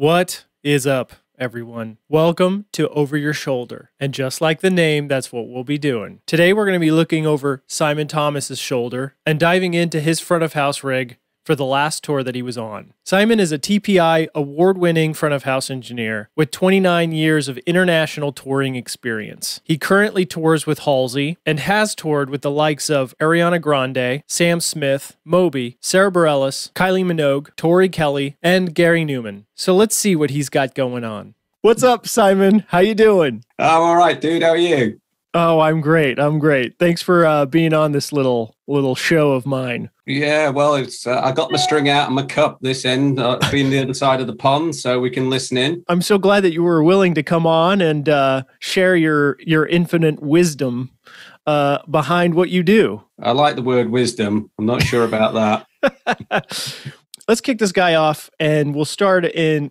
What is up, everyone? Welcome to Over Your Shoulder. And just like the name, that's what we'll be doing. Today, we're going to be looking over Simon Thomas's shoulder and diving into his front of house rig for the last tour that he was on. Simon is a TPI award-winning front of house engineer with 29 years of international touring experience. He currently tours with Halsey and has toured with the likes of Ariana Grande, Sam Smith, Moby, Sarah Bareilles, Kylie Minogue, Tori Kelly, and Gary Newman. So let's see what he's got going on. What's up, Simon? How you doing? I'm all right, dude. How are you? Oh, I'm great. I'm great. Thanks for being on this little show of mine. Yeah, well, it's I got my string out and my cup this end, being the other side of the pond, so we can listen in. I'm so glad that you were willing to come on and share your infinite wisdom behind what you do. I like the word wisdom. I'm not sure about that. Let's kick this guy off, and we'll start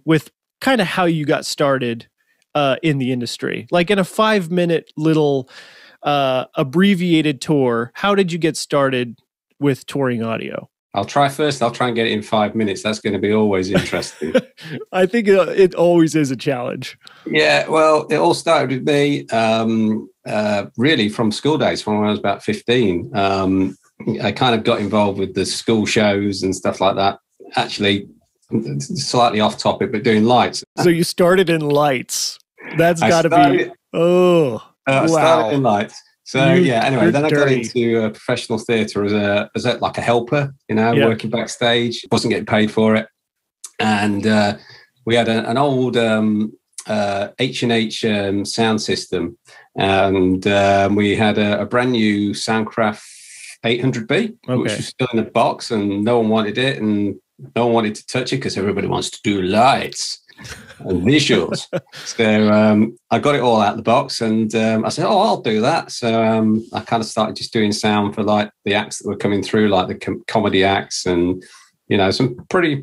with kind of how you got started in the industry. Like in a 5-minute little abbreviated tour, how did you get started with touring audio? I'll try and get it in 5 minutes. That's going to be always interesting. I think it always is a challenge. Yeah, well, it all started with me really from school days, from when I was about 15. I kind of got involved with the school shows and stuff like that. Actually, slightly off topic, but doing lights. So you started in lights. That's got to be... Oh, wow. I started in lights. So anyway, then I got dirty. into professional theatre as like a helper, working backstage. Wasn't getting paid for it. And we had an old H&H sound system. And we had a brand new Soundcraft 800B, which was still in a box, and no one wanted it. And no one wanted to touch it because everybody wants to do lights and visuals. So I got it all out of the box, and I said, I'll do that. So I kind of started just doing sound for like the acts that were coming through, like the comedy acts, and some pretty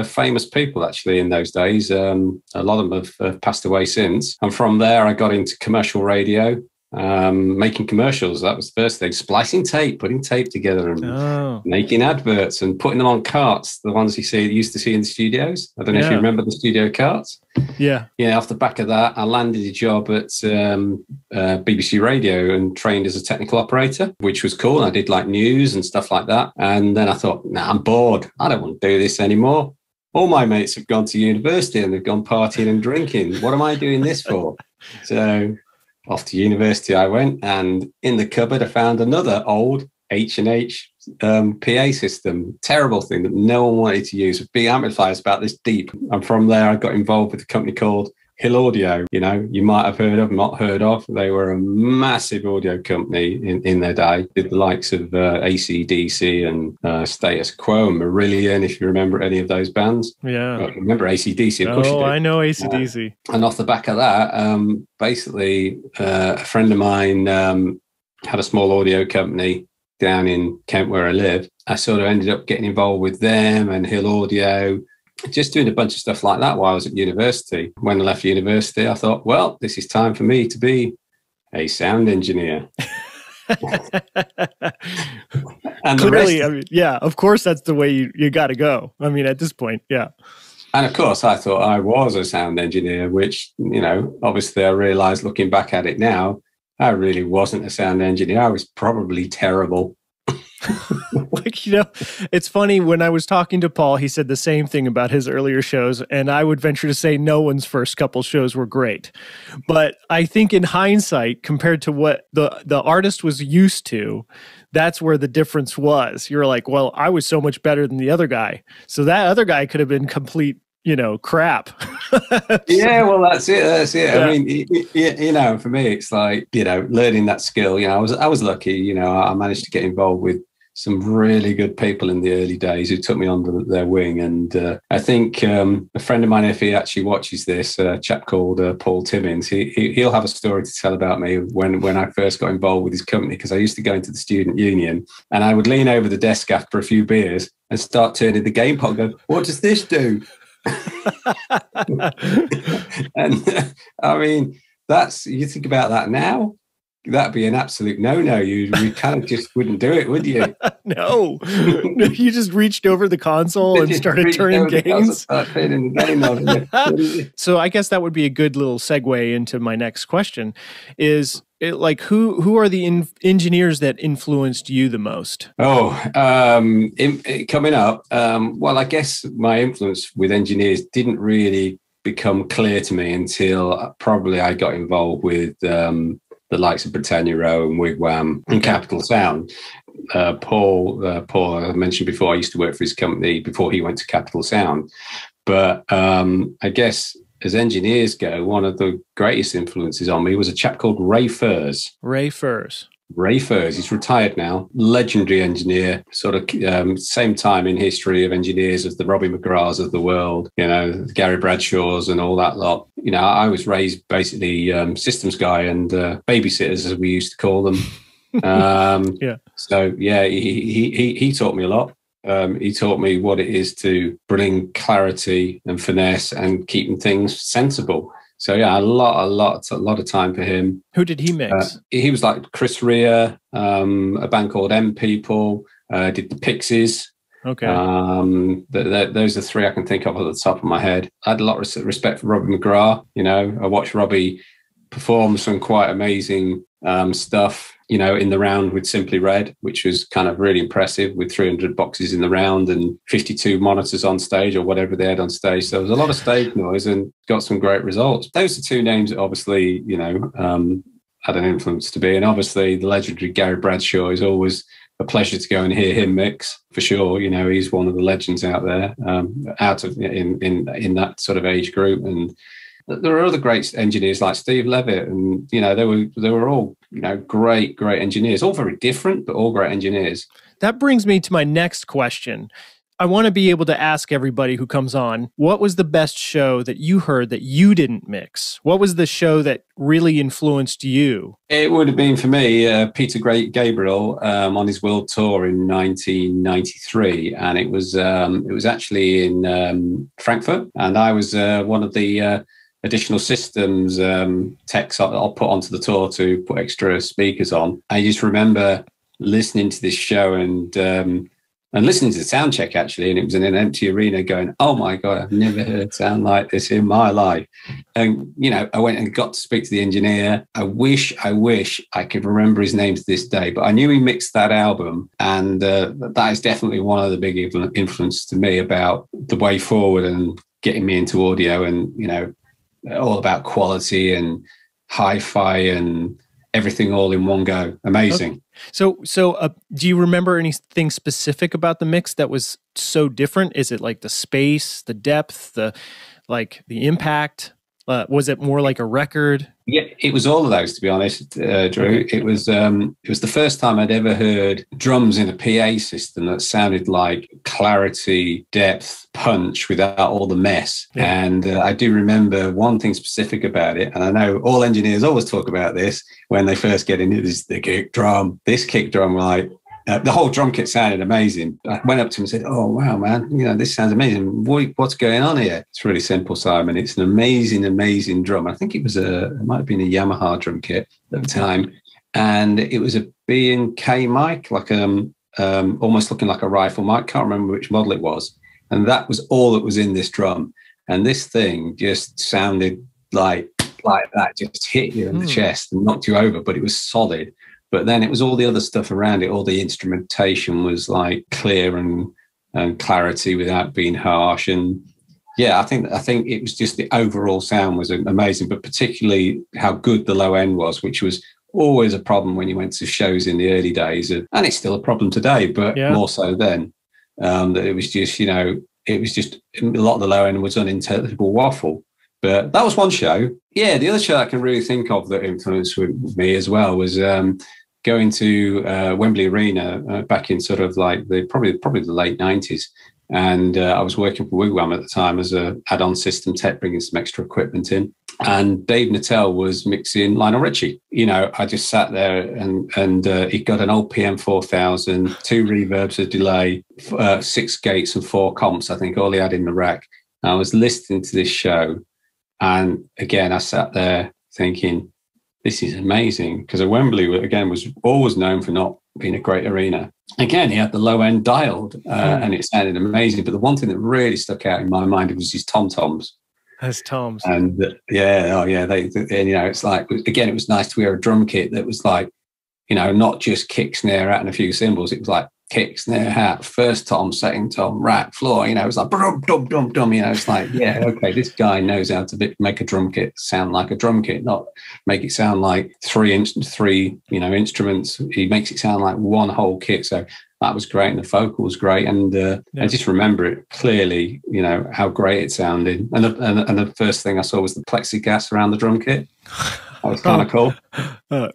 famous people actually in those days. A lot of them have passed away since. And from there, I got into commercial radio. Making commercials, that was the first thing. Splicing tape, putting tape together, and making adverts and putting them on carts, the ones you used to see in the studios. I don't know if you remember the studio carts. Yeah. Off the back of that, I landed a job at BBC Radio and trained as a technical operator, which was cool. I did like news and stuff like that. And then I thought, I'm bored. I don't want to do this anymore. All my mates have gone to university and they've gone partying and drinking. What am I doing this for? So off to university I went, and in the cupboard I found another old H&H PA system. Terrible thing that no one wanted to use, with big amplifiers about this deep. And from there I got involved with a company called Hill Audio. You might have heard of, not heard of. They were a massive audio company in their day. Did the likes of AC/DC and Status Quo and Marillion, if you remember any of those bands. Yeah. Remember AC/DC? Of course you do. I know AC/DC. And off the back of that, basically a friend of mine had a small audio company down in Kent where I live. I sort of ended up getting involved with them and Hill Audio, just doing a bunch of stuff like that while I was at university. When I left university, I thought, well, this is time for me to be a sound engineer. And clearly, of course, that's the way you got to go. I mean, at this point, yeah. And of course, I thought I was a sound engineer, which, obviously I realized looking back at it now, I really wasn't a sound engineer. I was probably terrible. It's funny, when I was talking to Paul, he said the same thing about his earlier shows, and I would venture to say no one's first couple shows were great. But I think in hindsight, compared to what the artist was used to, that's where the difference was. You're like, well, I was so much better than the other guy. So that other guy could have been complete, crap. Yeah, well, that's it. Yeah. I mean, for me, it's like, learning that skill. I was lucky. I managed to get involved with some really good people in the early days who took me under their wing. And I think a friend of mine, if he actually watches this, a chap called Paul Timmins, he'll have a story to tell about me when I first got involved with his company, because I used to go into the student union and I would lean over the desk after a few beers and start turning the game pot and go, what does this do? And I mean, you think about that now, that'd be an absolute no-no. You kind of just wouldn't do it, would you? No. You just reached over the console and started turning games. So I guess that would be a good little segue into my next question is, who are the engineers that influenced you the most? Coming up, well, I guess my influence with engineers didn't really become clear to me until probably I got involved with the likes of Britannia Row and Wigwam and Capital Sound. Paul, I mentioned before, I used to work for his company before he went to Capital Sound. But I guess as engineers go, one of the greatest influences on me was a chap called Ray Furs. Ray Furs. Ray Furs, he's retired now, legendary engineer, sort of same time in history of engineers as the Robbie McGraths of the world, the Gary Bradshaws and all that lot. I was raised basically systems guy and babysitters, as we used to call them. So, yeah, he taught me a lot. He taught me what it is to bring clarity and finesse and keeping things sensible. So yeah, a lot of time for him. Who did he mix? He was like Chris Rea, a band called M People, did the Pixies. Okay. Those are three I can think of at the top of my head. I had a lot of respect for Robbie McGrath. I watched Robbie perform some quite amazing stuff, in the round with Simply Red, which was kind of really impressive with 300 boxes in the round and 52 monitors on stage or whatever they had on stage. So there was a lot of stage noise and got some great results. Those are two names that obviously, had an influence to me. And obviously the legendary Gary Bradshaw is always a pleasure to go and hear him mix for sure. He's one of the legends out there, in that sort of age group. And there are other great engineers like Steve Levitt, and they were all great engineers, all very different, but all great engineers. That brings me to my next question. I want to be able to ask everybody who comes on, what was the best show that you heard that you didn't mix? What was the show that really influenced you? It would have been for me Peter Gabriel on his world tour in 1993, and it was actually in Frankfurt, and I was one of the additional systems techs I'll put onto the tour to put extra speakers on. I just remember listening to this show and listening to the sound check actually, and it was in an empty arena going, oh my God, I've never heard sound like this in my life. And, I went and got to speak to the engineer. I wish I could remember his name to this day, but I knew he mixed that album. And that is definitely one of the big influences to me about the way forward and getting me into audio and, all about quality and hi-fi and everything all in one go. Amazing. Okay. So do you remember anything specific about the mix that was so different? Is it like the space, the depth, the impact? Was it more like a record? Yeah, it was all of those, to be honest, Drew. Okay. It was the first time I'd ever heard drums in a PA system that sounded like clarity, depth, punch without all the mess. Yeah. And I do remember one thing specific about it, and I know all engineers always talk about this when they first get into this, the kick drum. This kick drum, the whole drum kit sounded amazing. I went up to him and said, oh, wow, man, this sounds amazing. What's going on here? It's really simple, Simon. It's an amazing drum. I think it might have been a Yamaha drum kit at the time. And it was a B&K mic, almost looking like a rifle mic. Can't remember which model it was. And that was all that was in this drum. And this thing just sounded like that, just hit you in the chest and knocked you over, but it was solid. But then it was all the other stuff around it. All the instrumentation was like clear and clarity without being harsh. And yeah, I think it was just the overall sound was amazing, but particularly how good the low end was, which was always a problem when you went to shows in the early days. And it's still a problem today, but more so then. That it was just, it was just a lot of the low end was unintelligible waffle. But that was one show. Yeah, the other show I can really think of that influenced me as well was going to Wembley Arena back in sort of like probably the late 90s. And I was working for Wigwam at the time as a add-on system tech, bringing some extra equipment in. And Dave Nattell was mixing Lionel Richie. I just sat there and he got an old PM4000, 2 reverbs, a delay, 6 gates and 4 comps, I think, all he had in the rack. And I was listening to this show. And again, I sat there thinking, this is amazing, because Wembley, again, was always known for not being a great arena. Again, he had the low end dialed, and it sounded amazing. But the one thing that really stuck out in my mind was his tom-toms. His toms. And they, you know, it's like, again, it was nice to hear a drum kit that was like, you know, not just kick, snare, hat, and a few cymbals. It was like kick, snare, hat, first tom, second tom, rack, floor. You know, it was like dum dum dum dum. You know, it's like, yeah, okay, this guy knows how to make a drum kit sound like a drum kit, not make it sound like three instruments. He makes it sound like one whole kit. So that was great, and the vocal was great, and I just remember it clearly. You know how great it sounded, and the first thing I saw was the plexiglass around the drum kit. That was kind of cool.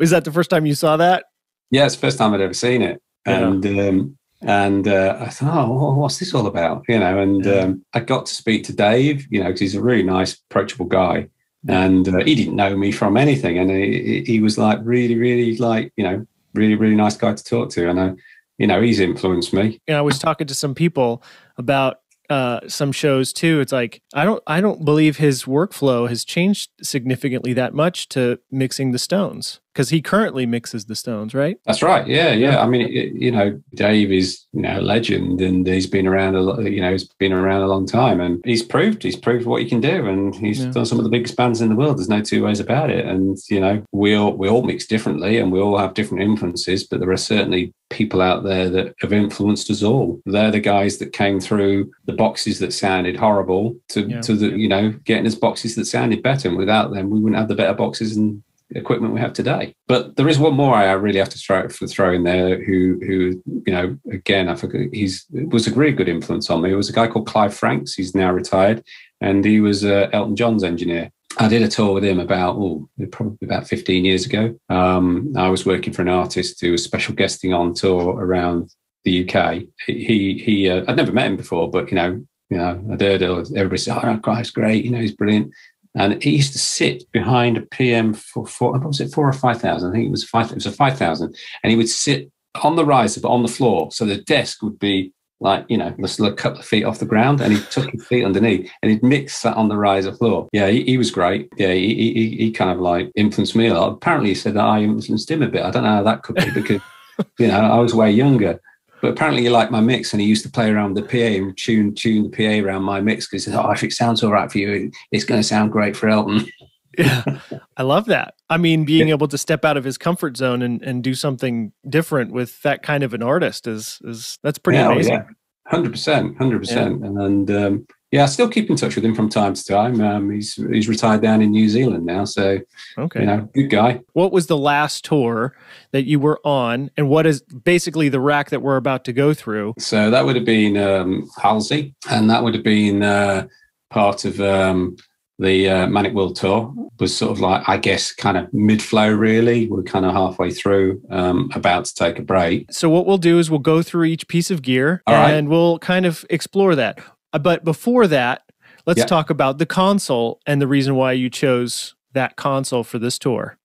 Was that the first time you saw that? Yeah, it's the first time I'd ever seen it. And I thought, oh, what's this all about? You know, and I got to speak to Dave, you know, because he's a really nice, approachable guy. And he didn't know me from anything. And he was like really, really like, you know, really, really nice guy to talk to. And, you know, he's influenced me. And I was talking to some people about some shows too. It's like, I don't believe his workflow has changed significantly that much to mixing the Stones, because he currently mixes the Stones, right? That's right. Yeah. I mean, you know, Dave is, you know, a legend, and he's been around a long time, and he's proved what he can do, and he's done some of the biggest bands in the world. There's no two ways about it. And, you know, we all mix differently, and we all have different influences, but there are certainly people out there that have influenced us all. They're the guys that came through the boxes that sounded horrible to the, you know, getting us boxes that sounded better. And without them, we wouldn't have the better boxes and equipment we have today. But there is one more I really have to throw in there who you know, again, I forget, was a really good influence on me. It was a guy called Clive Franks. He's now retired, and he was Elton John's engineer. I did a tour with him probably about 15 years ago. I was working for an artist who was special guesting on tour around the UK. He I'd never met him before, but you know, I'd heard everybody say, "Oh, Christ, great! You know, he's brilliant." And he used to sit behind a PM for 4 or 5,000. I think it was 5. It was a 5,000, and he would sit on the riser, but on the floor, so the desk would be like, you know, just a couple of feet off the ground, and he took his feet underneath and he'd mix that on the riser floor. Yeah, he was great. Yeah, he kind of like influenced me a lot. Apparently he said that I influenced him a bit. I don't know how that could be, because, you know, I was way younger. But apparently he liked my mix, and he used to play around with the PA and tune the PA around my mix, because he said, "Oh, if it sounds all right for you, it's going to sound great for Elton." Yeah, I love that. I mean, being able to step out of his comfort zone and do something different with that kind of an artist is that's pretty amazing. Yeah, 100%. And I still keep in touch with him from time to time. He's retired down in New Zealand now, so okay, you know, good guy. What was the last tour that you were on, and what is basically the rack that we're about to go through? So that would have been Halsey, and that would have been part of the Manic World Tour. Was sort of like, I guess, kind of mid-flow, really. We're kind of halfway through, about to take a break. So what we'll do is we'll go through each piece of gear, and we'll kind of explore that. But before that, let's talk about the console and the reason why you chose that console for this tour.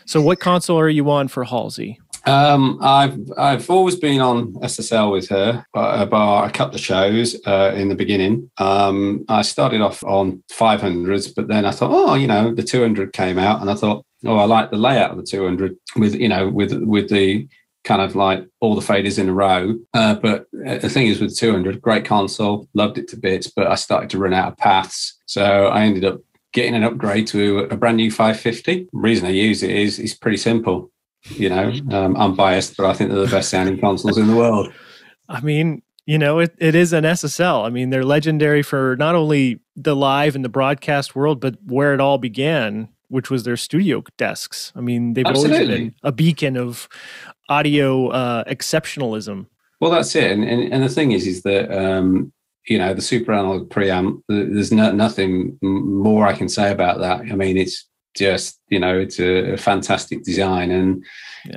So what console are you on for Halsey? I've always been on SSL with her, bar a couple of shows in the beginning. I started off on 500s, but then I thought, oh, you know, the 200 came out, and I thought, oh, I like the layout of the 200 with, you know, with the kind of like all the faders in a row. But the thing is, with 200, great console, loved it to bits, but I started to run out of paths. So I ended up getting an upgrade to a brand new 550. The reason I use it is it's pretty simple. You know, I'm biased, but I think they're the best sounding consoles in the world. I mean, you know, it is an SSL. I mean, they're legendary for not only the live and the broadcast world, but where it all began, which was their studio desks. I mean, they've always been a beacon of audio exceptionalism. Well, that's it. And the thing is that, you know, the super analog preamp, there's nothing more I can say about that. I mean, it's just, you know, it's a fantastic design, and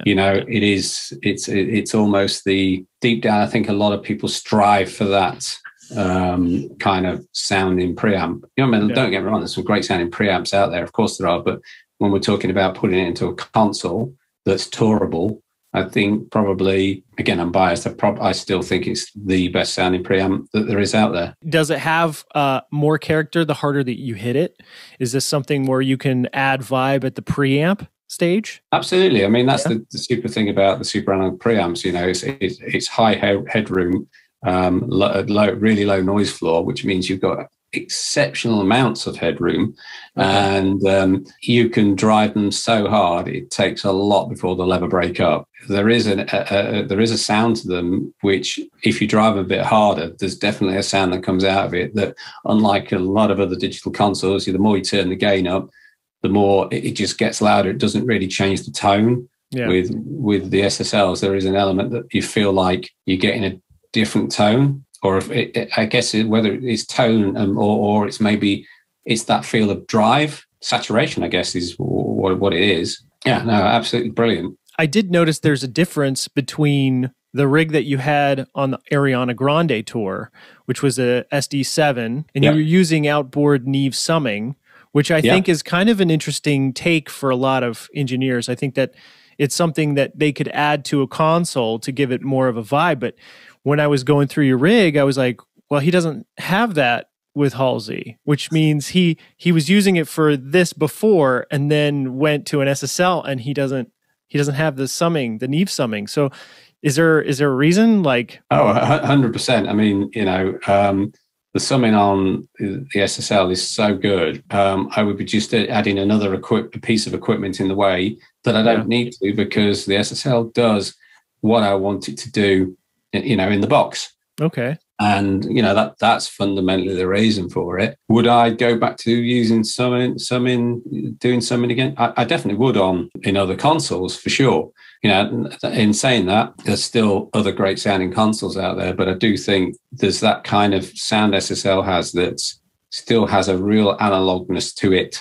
you know, it's almost the deep down, I think a lot of people strive for that kind of sounding preamp. You know, I mean, don't get me wrong, there's some great sounding preamps out there, of course there are, but when we're talking about putting it into a console that's tourable, I think probably, again, I'm biased, I still think it's the best sounding preamp that there is out there. Does it have more character the harder that you hit it? Is this something where you can add vibe at the preamp stage? Absolutely. I mean, that's the super thing about the super analog preamps. You know, it's high headroom, really low noise floor, which means you've got exceptional amounts of headroom, and you can drive them so hard it takes a lot before they'll ever break up. There is a sound to them which, if you drive a bit harder, there's definitely a sound that comes out of it that, unlike a lot of other digital consoles, the more you turn the gain up, the more it just gets louder. It doesn't really change the tone. With the SSLs, there is an element that you feel like you're getting a different tone, or I guess whether it's tone or it's maybe it's that feel of drive saturation, I guess is what it is. Yeah, no, absolutely brilliant. I did notice there's a difference between the rig that you had on the Ariana Grande tour, which was a SD7, and you were using outboard Neve summing, which I think is kind of an interesting take for a lot of engineers. I think that it's something that they could add to a console to give it more of a vibe. But when I was going through your rig, I was like, well, he doesn't have that with Halsey, which means he was using it for this before and then went to an SSL, and he doesn't have the summing, the Neve summing. So is there a reason? Like, 100%. I mean, you know, the summing on the SSL is so good. I would be just adding another piece of equipment in the way that I don't need to, because the SSL does what I want it to do, you know, in the box. Okay. And, you know, that's fundamentally the reason for it. Would I go back to using summing again? I definitely would in other consoles for sure. You know, in saying that, there's still other great sounding consoles out there, but I do think there's that kind of sound SSL has that still has a real analogness to it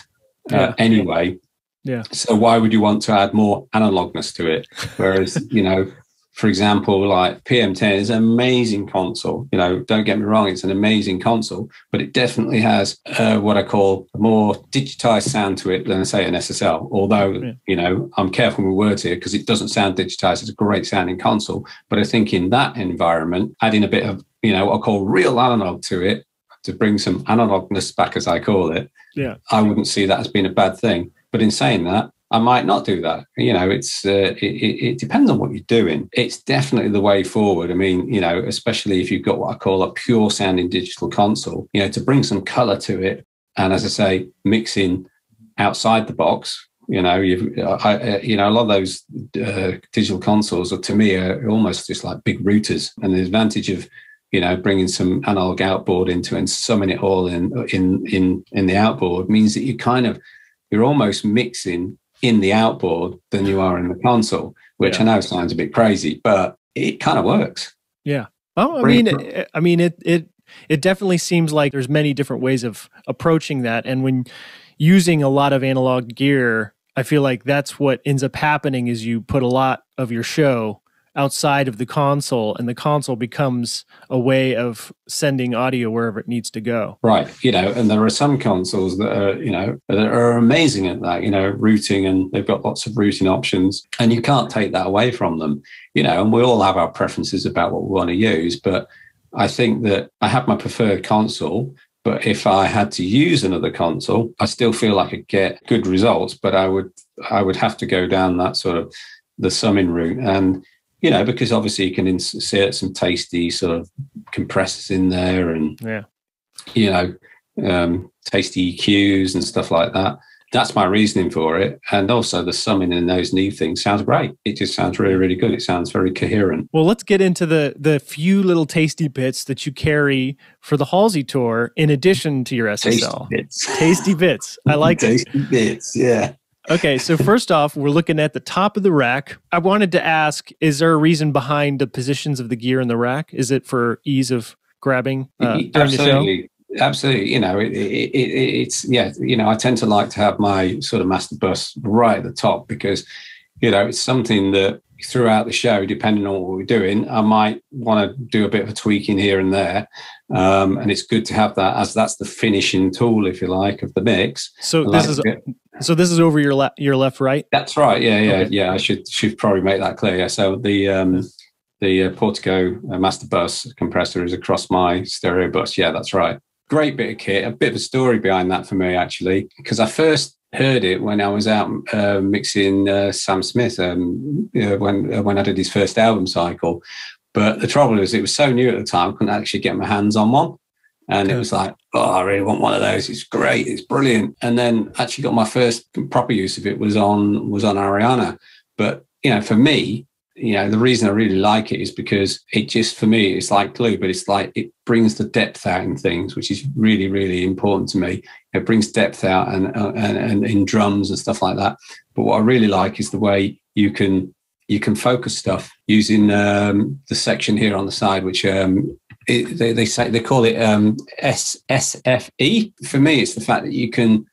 anyway. Yeah. So why would you want to add more analogness to it? Whereas, you know, for example, like PM10 is an amazing console. You know, don't get me wrong, it's an amazing console, but it definitely has what I call a more digitized sound to it than, say, an SSL. Although, you know, I'm careful with words here because it doesn't sound digitized. It's a great sounding console. But I think in that environment, adding a bit of, you know, what I call real analog to it, to bring some analogness back, as I call it, I wouldn't see that as being a bad thing. But in saying that, I might not do that. You know, it depends on what you're doing. It's definitely the way forward. I mean, you know, especially if you've got what I call a pure sounding digital console, you know, to bring some color to it. And as I say, mixing outside the box, you know, a lot of those digital consoles are, to me, are almost just like big routers. And the advantage of, you know, bringing some analog outboard into and summing it all in the outboard means that you're almost mixing in the outboard than you are in the console, which I know sounds a bit crazy, but it kind of works. Yeah. Oh, I mean, it definitely seems like there's many different ways of approaching that. And when using a lot of analog gear, I feel like that's what ends up happening is you put a lot of your show outside of the console, and the console becomes a way of sending audio wherever it needs to go. Right. You know, and there are some consoles that are, you know, that are amazing at that, you know, routing, and they've got lots of routing options, and you can't take that away from them, you know, and we all have our preferences about what we want to use. But I think that I have my preferred console, but if I had to use another console, I still feel like I get good results, but I would have to go down that sort of the summing route. And you know, because obviously you can insert some tasty sort of compressors in there and, you know, tasty EQs and stuff like that. That's my reasoning for it. And also the summing in those Neve things sounds great. It just sounds really, really good. It sounds very coherent. Well, let's get into the few little tasty bits that you carry for the Halsey tour in addition to your SSL. Tasty bits. Tasty bits. I like tasty bits, yeah. Okay, so first off, we're looking at the top of the rack. I wanted to ask, is there a reason behind the positions of the gear in the rack? Is it for ease of grabbing during the show? Absolutely. You know, it's, you know, I tend to like to have my sort of master bus right at the top because, you know, it's something that throughout the show, depending on what we're doing, I might want to do a bit of a tweaking here and there. And it's good to have that, as that's the finishing tool, if you like, of the mix. So this is over your left, right? That's right. Yeah. I should probably make that clear. Yeah. So the Portico master bus compressor is across my stereo bus. Yeah, that's right. Great bit of kit. A bit of a story behind that for me, actually, because I first heard it when I was out mixing Sam Smith when I did his first album cycle. But the trouble is, it was so new at the time, I couldn't actually get my hands on one. And it was like, oh, I really want one of those. It's great. It's brilliant. And then actually got my first proper use of it was on Ariana. But, for me, the reason I really like it is because it just, for me, it's like glue, but it's like it brings the depth out in things, which is really, really important to me. It brings depth out and in drums and stuff like that. But what I really like is the way you can focus stuff using the section here on the side, which they call it SFE. For me, it's the fact that you can,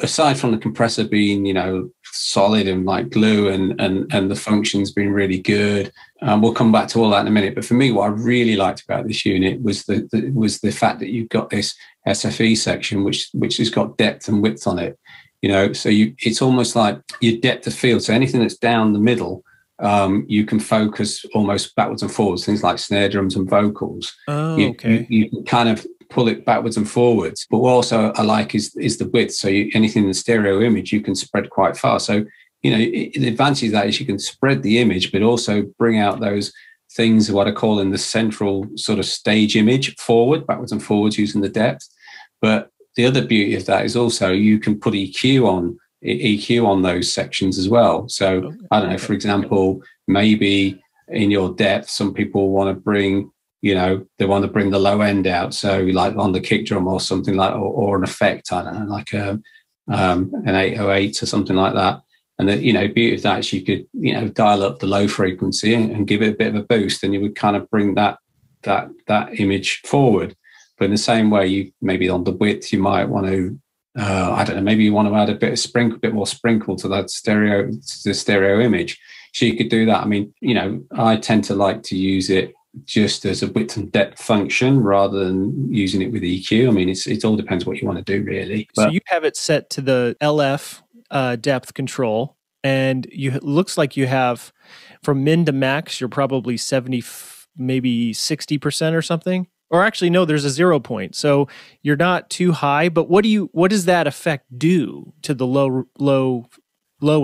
aside from the compressor being, solid and like glue and the functions being really good. We'll come back to all that in a minute. But for me, what I really liked about this unit was the fact that you've got this SFE section, which has got depth and width on it. So it's almost like your depth of field. So anything that's down the middle, you can focus almost backwards and forwards, things like snare drums and vocals. Oh, okay. You can kind of pull it backwards and forwards. But what also I like is the width. So anything in the stereo image, you can spread quite far. So, the advantage of that is you can spread the image, but also bring out those things, what I call in the central sort of stage image, backwards and forwards using the depth. But the other beauty of that is also you can put EQ on those sections as well. So I don't know, for example, maybe in your depth, some people want to bring, they want to bring the low end out. So like on the kick drum or something like, or an effect, I don't know, like an 808 or something like that. And the, beauty of that is you could, dial up the low frequency and give it a bit of a boost, and you would kind of bring that image forward. But in the same way, you maybe on the width, you might want to, I don't know, maybe you want to add a bit more sprinkle to the stereo image. So you could do that. I mean, I tend to like to use it just as a width and depth function rather than using it with EQ. I mean, it all depends what you want to do, really. So you have it set to the LF depth control, and it looks like you have from min to max, you're probably 70, maybe 60% or something. Or actually, no, there's a 0 point. So you're not too high, but what does that effect do to the low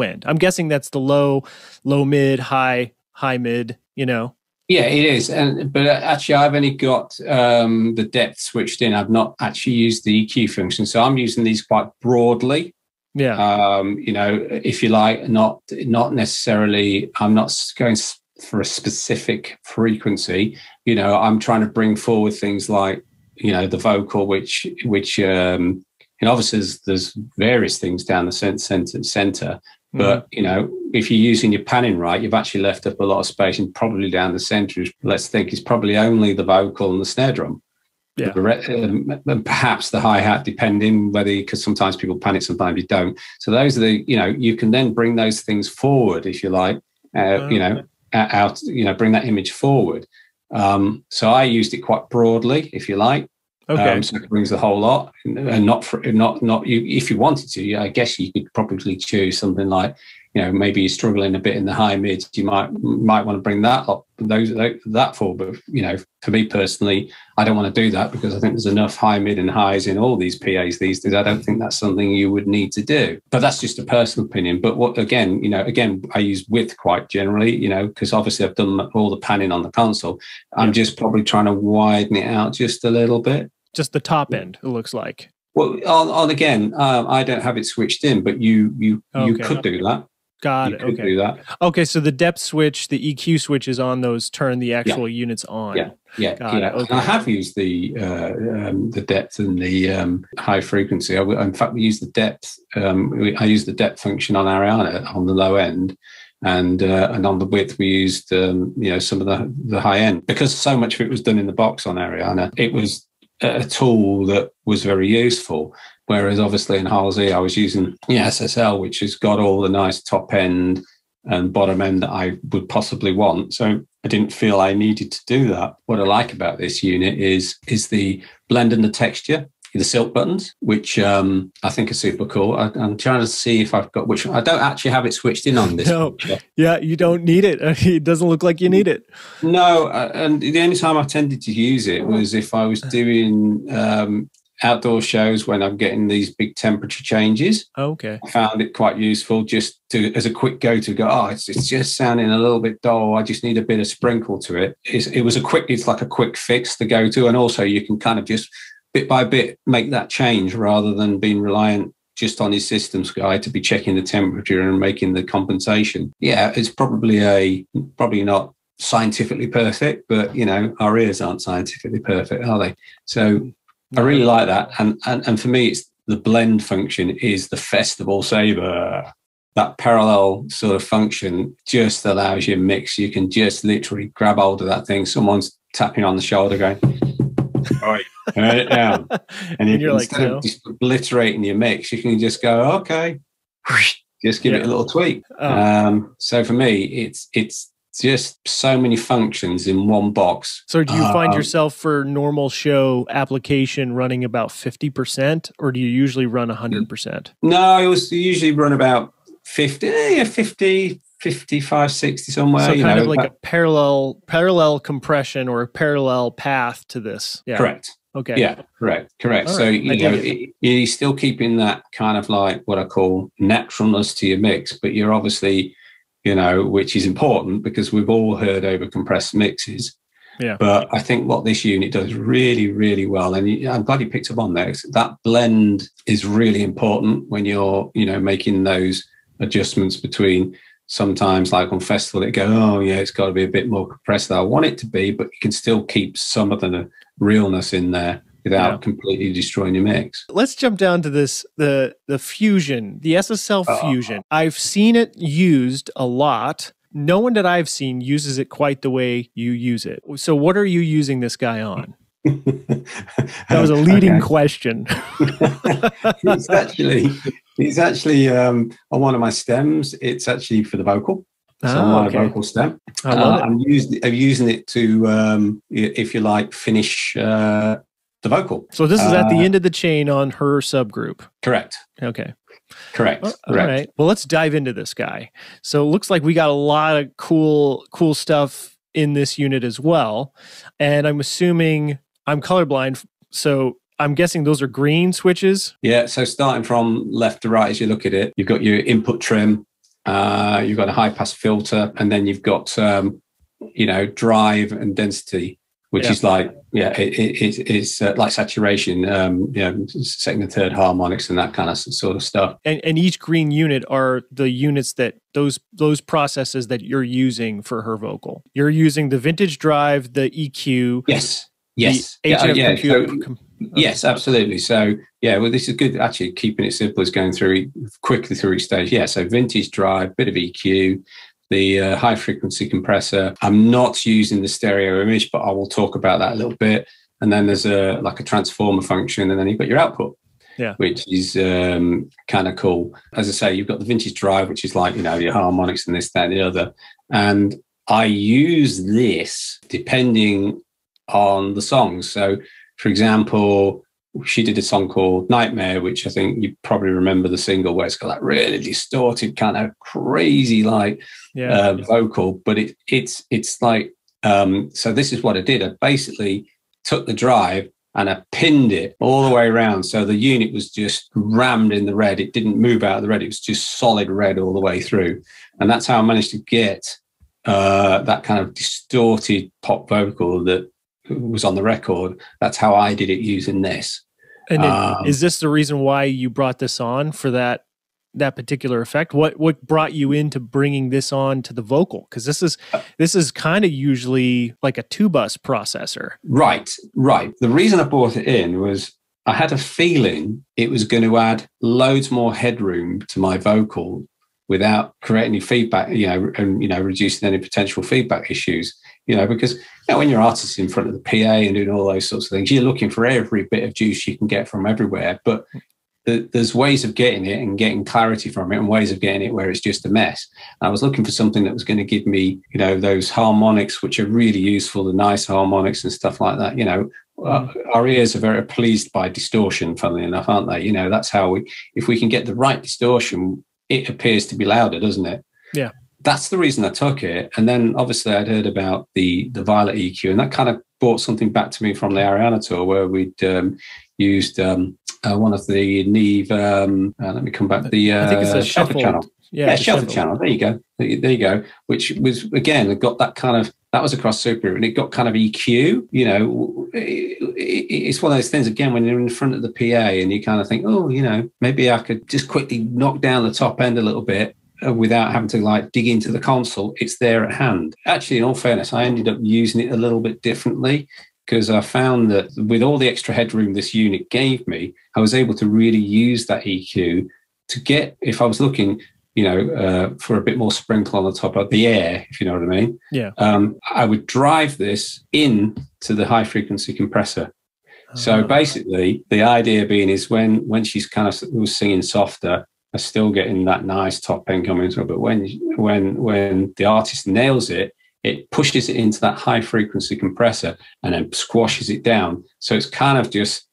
end? I'm guessing that's the low mid, high mid, Yeah, it is. But actually, I've only got the depth switched in. I've not actually used the EQ function. So I'm using these quite broadly. Yeah. If you like, not necessarily, I'm not going for a specific frequency. I'm trying to bring forward things like, the vocal, which obviously there's various things down the center. But, if you're using your panning right, you've actually left up a lot of space, and probably down the center, let's think, is probably only the vocal and the snare drum. Yeah. And perhaps the hi-hat, depending because sometimes people pan it, sometimes you don't. So those are you can then bring those things forward, if you like, out, bring that image forward. So I used it quite broadly, if you like. Okay. So it brings the whole lot, and not you. If you wanted to, I guess you could probably choose something like, maybe you're struggling a bit in the high mids. You might want to bring that up, that forward. But for me personally, I don't want to do that because I think there's enough high, mid, and highs in all these PAs these days. I don't think that's something you would need to do. But that's just a personal opinion. But again, I use width quite generally, because obviously I've done all the panning on the console. I'm just probably trying to widen it out just a little bit. Just the top end, it looks like. Well, again, I don't have it switched in, but you could do that. Got it. Okay. Do that. Okay, so the depth switch, the EQ switches on those turn the actual units on. Yeah. Got it. Okay. I have used the depth and the high frequency. In fact, we use the depth. I use the depth function on Ariana on the low end, and on the width we used some of the high end, because so much of it was done in the box on Ariana. It was a tool that was very useful. Whereas obviously in Halsey, I was using SSL, which has got all the nice top end and bottom end that I would possibly want. So I didn't feel I needed to do that. What I like about this unit is the blend and the texture, the silk buttons, which I think are super cool. I'm trying to see if I've got which. I don't actually have it switched in on this. No, yeah, you don't need it. It doesn't look like you need it. No, and the only time I tended to use it was if I was doing outdoor shows when I'm getting these big temperature changes. Okay. I found it quite useful just to, as a quick go-to, go, it's just sounding a little bit dull. I just need a bit of sprinkle to it. It's like a quick fix to go to. And also you can kind of just bit by bit make that change rather than being reliant just on his systems guy to be checking the temperature and making the compensation. Yeah, it's probably not scientifically perfect, but our ears aren't scientifically perfect, are they? So I really like that. And for me, it's the blend function is the festival saver. That parallel sort of function just allows you mix. You can just literally grab hold of that thing. Someone's tapping on the shoulder going, all right, turn it down. And you're like, instead of just obliterating your mix, you can just go, okay, just give it a little tweak. So for me, it's just so many functions in one box. So do you find yourself for normal show application running about 50%, or do you usually run 100%? No, I usually run about 50, 55, 60 somewhere. So kind of like a parallel compression or a parallel path to this. Yeah. Correct. Okay. Yeah, correct. Right. So, you're still keeping that kind of like what I call naturalness to your mix, but you're obviously, which is important because we've all heard over compressed mixes. Yeah. But I think what this unit does really, really well, and I'm glad you picked up on that, that blend is really important when you're, making those adjustments between sometimes like on festival, it go, it's got to be a bit more compressed than I want it to be, but you can still keep some of the realness in there without completely destroying your mix. Let's jump down to this, the Fusion, the SSL Fusion. I've seen it used a lot. No one that I've seen uses it quite the way you use it. So what are you using this guy on? That was a leading question. He's actually on one of my stems. It's actually for the vocal. It's on my vocal stem. I love it. I'm using it to, if you like, finish the vocal. So this is at the end of the chain on her subgroup. Correct. Okay. Correct. All right. Well, let's dive into this guy. So it looks like we got a lot of cool stuff in this unit as well. And I'm assuming I'm colorblind, so I'm guessing those are green switches. Yeah. So starting from left to right, as you look at it, you've got your input trim, you've got a high pass filter, and then you've got drive and density, which is like it's like saturation, second and third harmonics and that kind of sort of stuff. And each green unit are the units that those processes that you're using for her vocal. You're using the vintage drive, the EQ. Yes. Yes, absolutely. So this is good. Actually, keeping it simple is going through quickly through each stage. Yeah, so vintage drive, bit of EQ, the high frequency compressor. I'm not using the stereo image, but I will talk about that a little bit. And then there's a transformer function, and then you've got your output, which is kind of cool. As I say, you've got the vintage drive, which is like your harmonics and this, that, and the other. And I use this depending on the songs. So, for example, she did a song called Nightmare, which I think you probably remember the single, where it's got that really distorted kind of crazy vocal, but it's like so this is what I did. I basically took the drive and I pinned it all the way around, so the unit was just rammed in the red. It didn't move out of the red. It was just solid red all the way through, and that's how I managed to get that kind of distorted pop vocal that was on the record. That's how I did it using this. And is this the reason why you brought this on for that particular effect? What brought you into bringing this on to the vocal? Because this is kind of usually like a 2-bus processor. Right. The reason I brought it in was I had a feeling it was going to add loads more headroom to my vocal without creating any feedback, and reducing any potential feedback issues. Because when you're artists in front of the PA and doing all those sorts of things, you're looking for every bit of juice you can get from everywhere. But there's ways of getting it and getting clarity from it, and ways of getting it where it's just a mess. And I was looking for something that was going to give me, those harmonics, which are really useful, the nice harmonics and stuff like that. Our ears are very pleased by distortion, funnily enough, aren't they? That's how if we can get the right distortion, it appears to be louder, doesn't it? Yeah. That's the reason I took it. And then obviously I'd heard about the Violet EQ, and that kind of brought something back to me from the Ariana tour, where we'd used one of the Neve. Let me come back. The I think it's a shelter channel. Yeah, shelter channel. There you go. There you go. Which was, again, it got that kind of, that was across Super, and it got kind of EQ. You know, it's one of those things, again, when you're in front of the PA and you kind of think, oh, you know, maybe I could just quickly knock down the top end a little bit without having to like dig into the console. It's there at hand. Actually, in all fairness, I ended up using it a little bit differently, because I found that with all the extra headroom this unit gave me, I was able to really use that EQ to get, if I was looking, you know, for a bit more sprinkle on the top of the air, if you know what I mean. Yeah. I would drive this in to the high frequency compressor. So basically, the idea being is when she's kind of was singing softer, I'm still getting that nice top end coming through. But when the artist nails it, it pushes it into that high frequency compressor and then squashes it down. So it's kind of just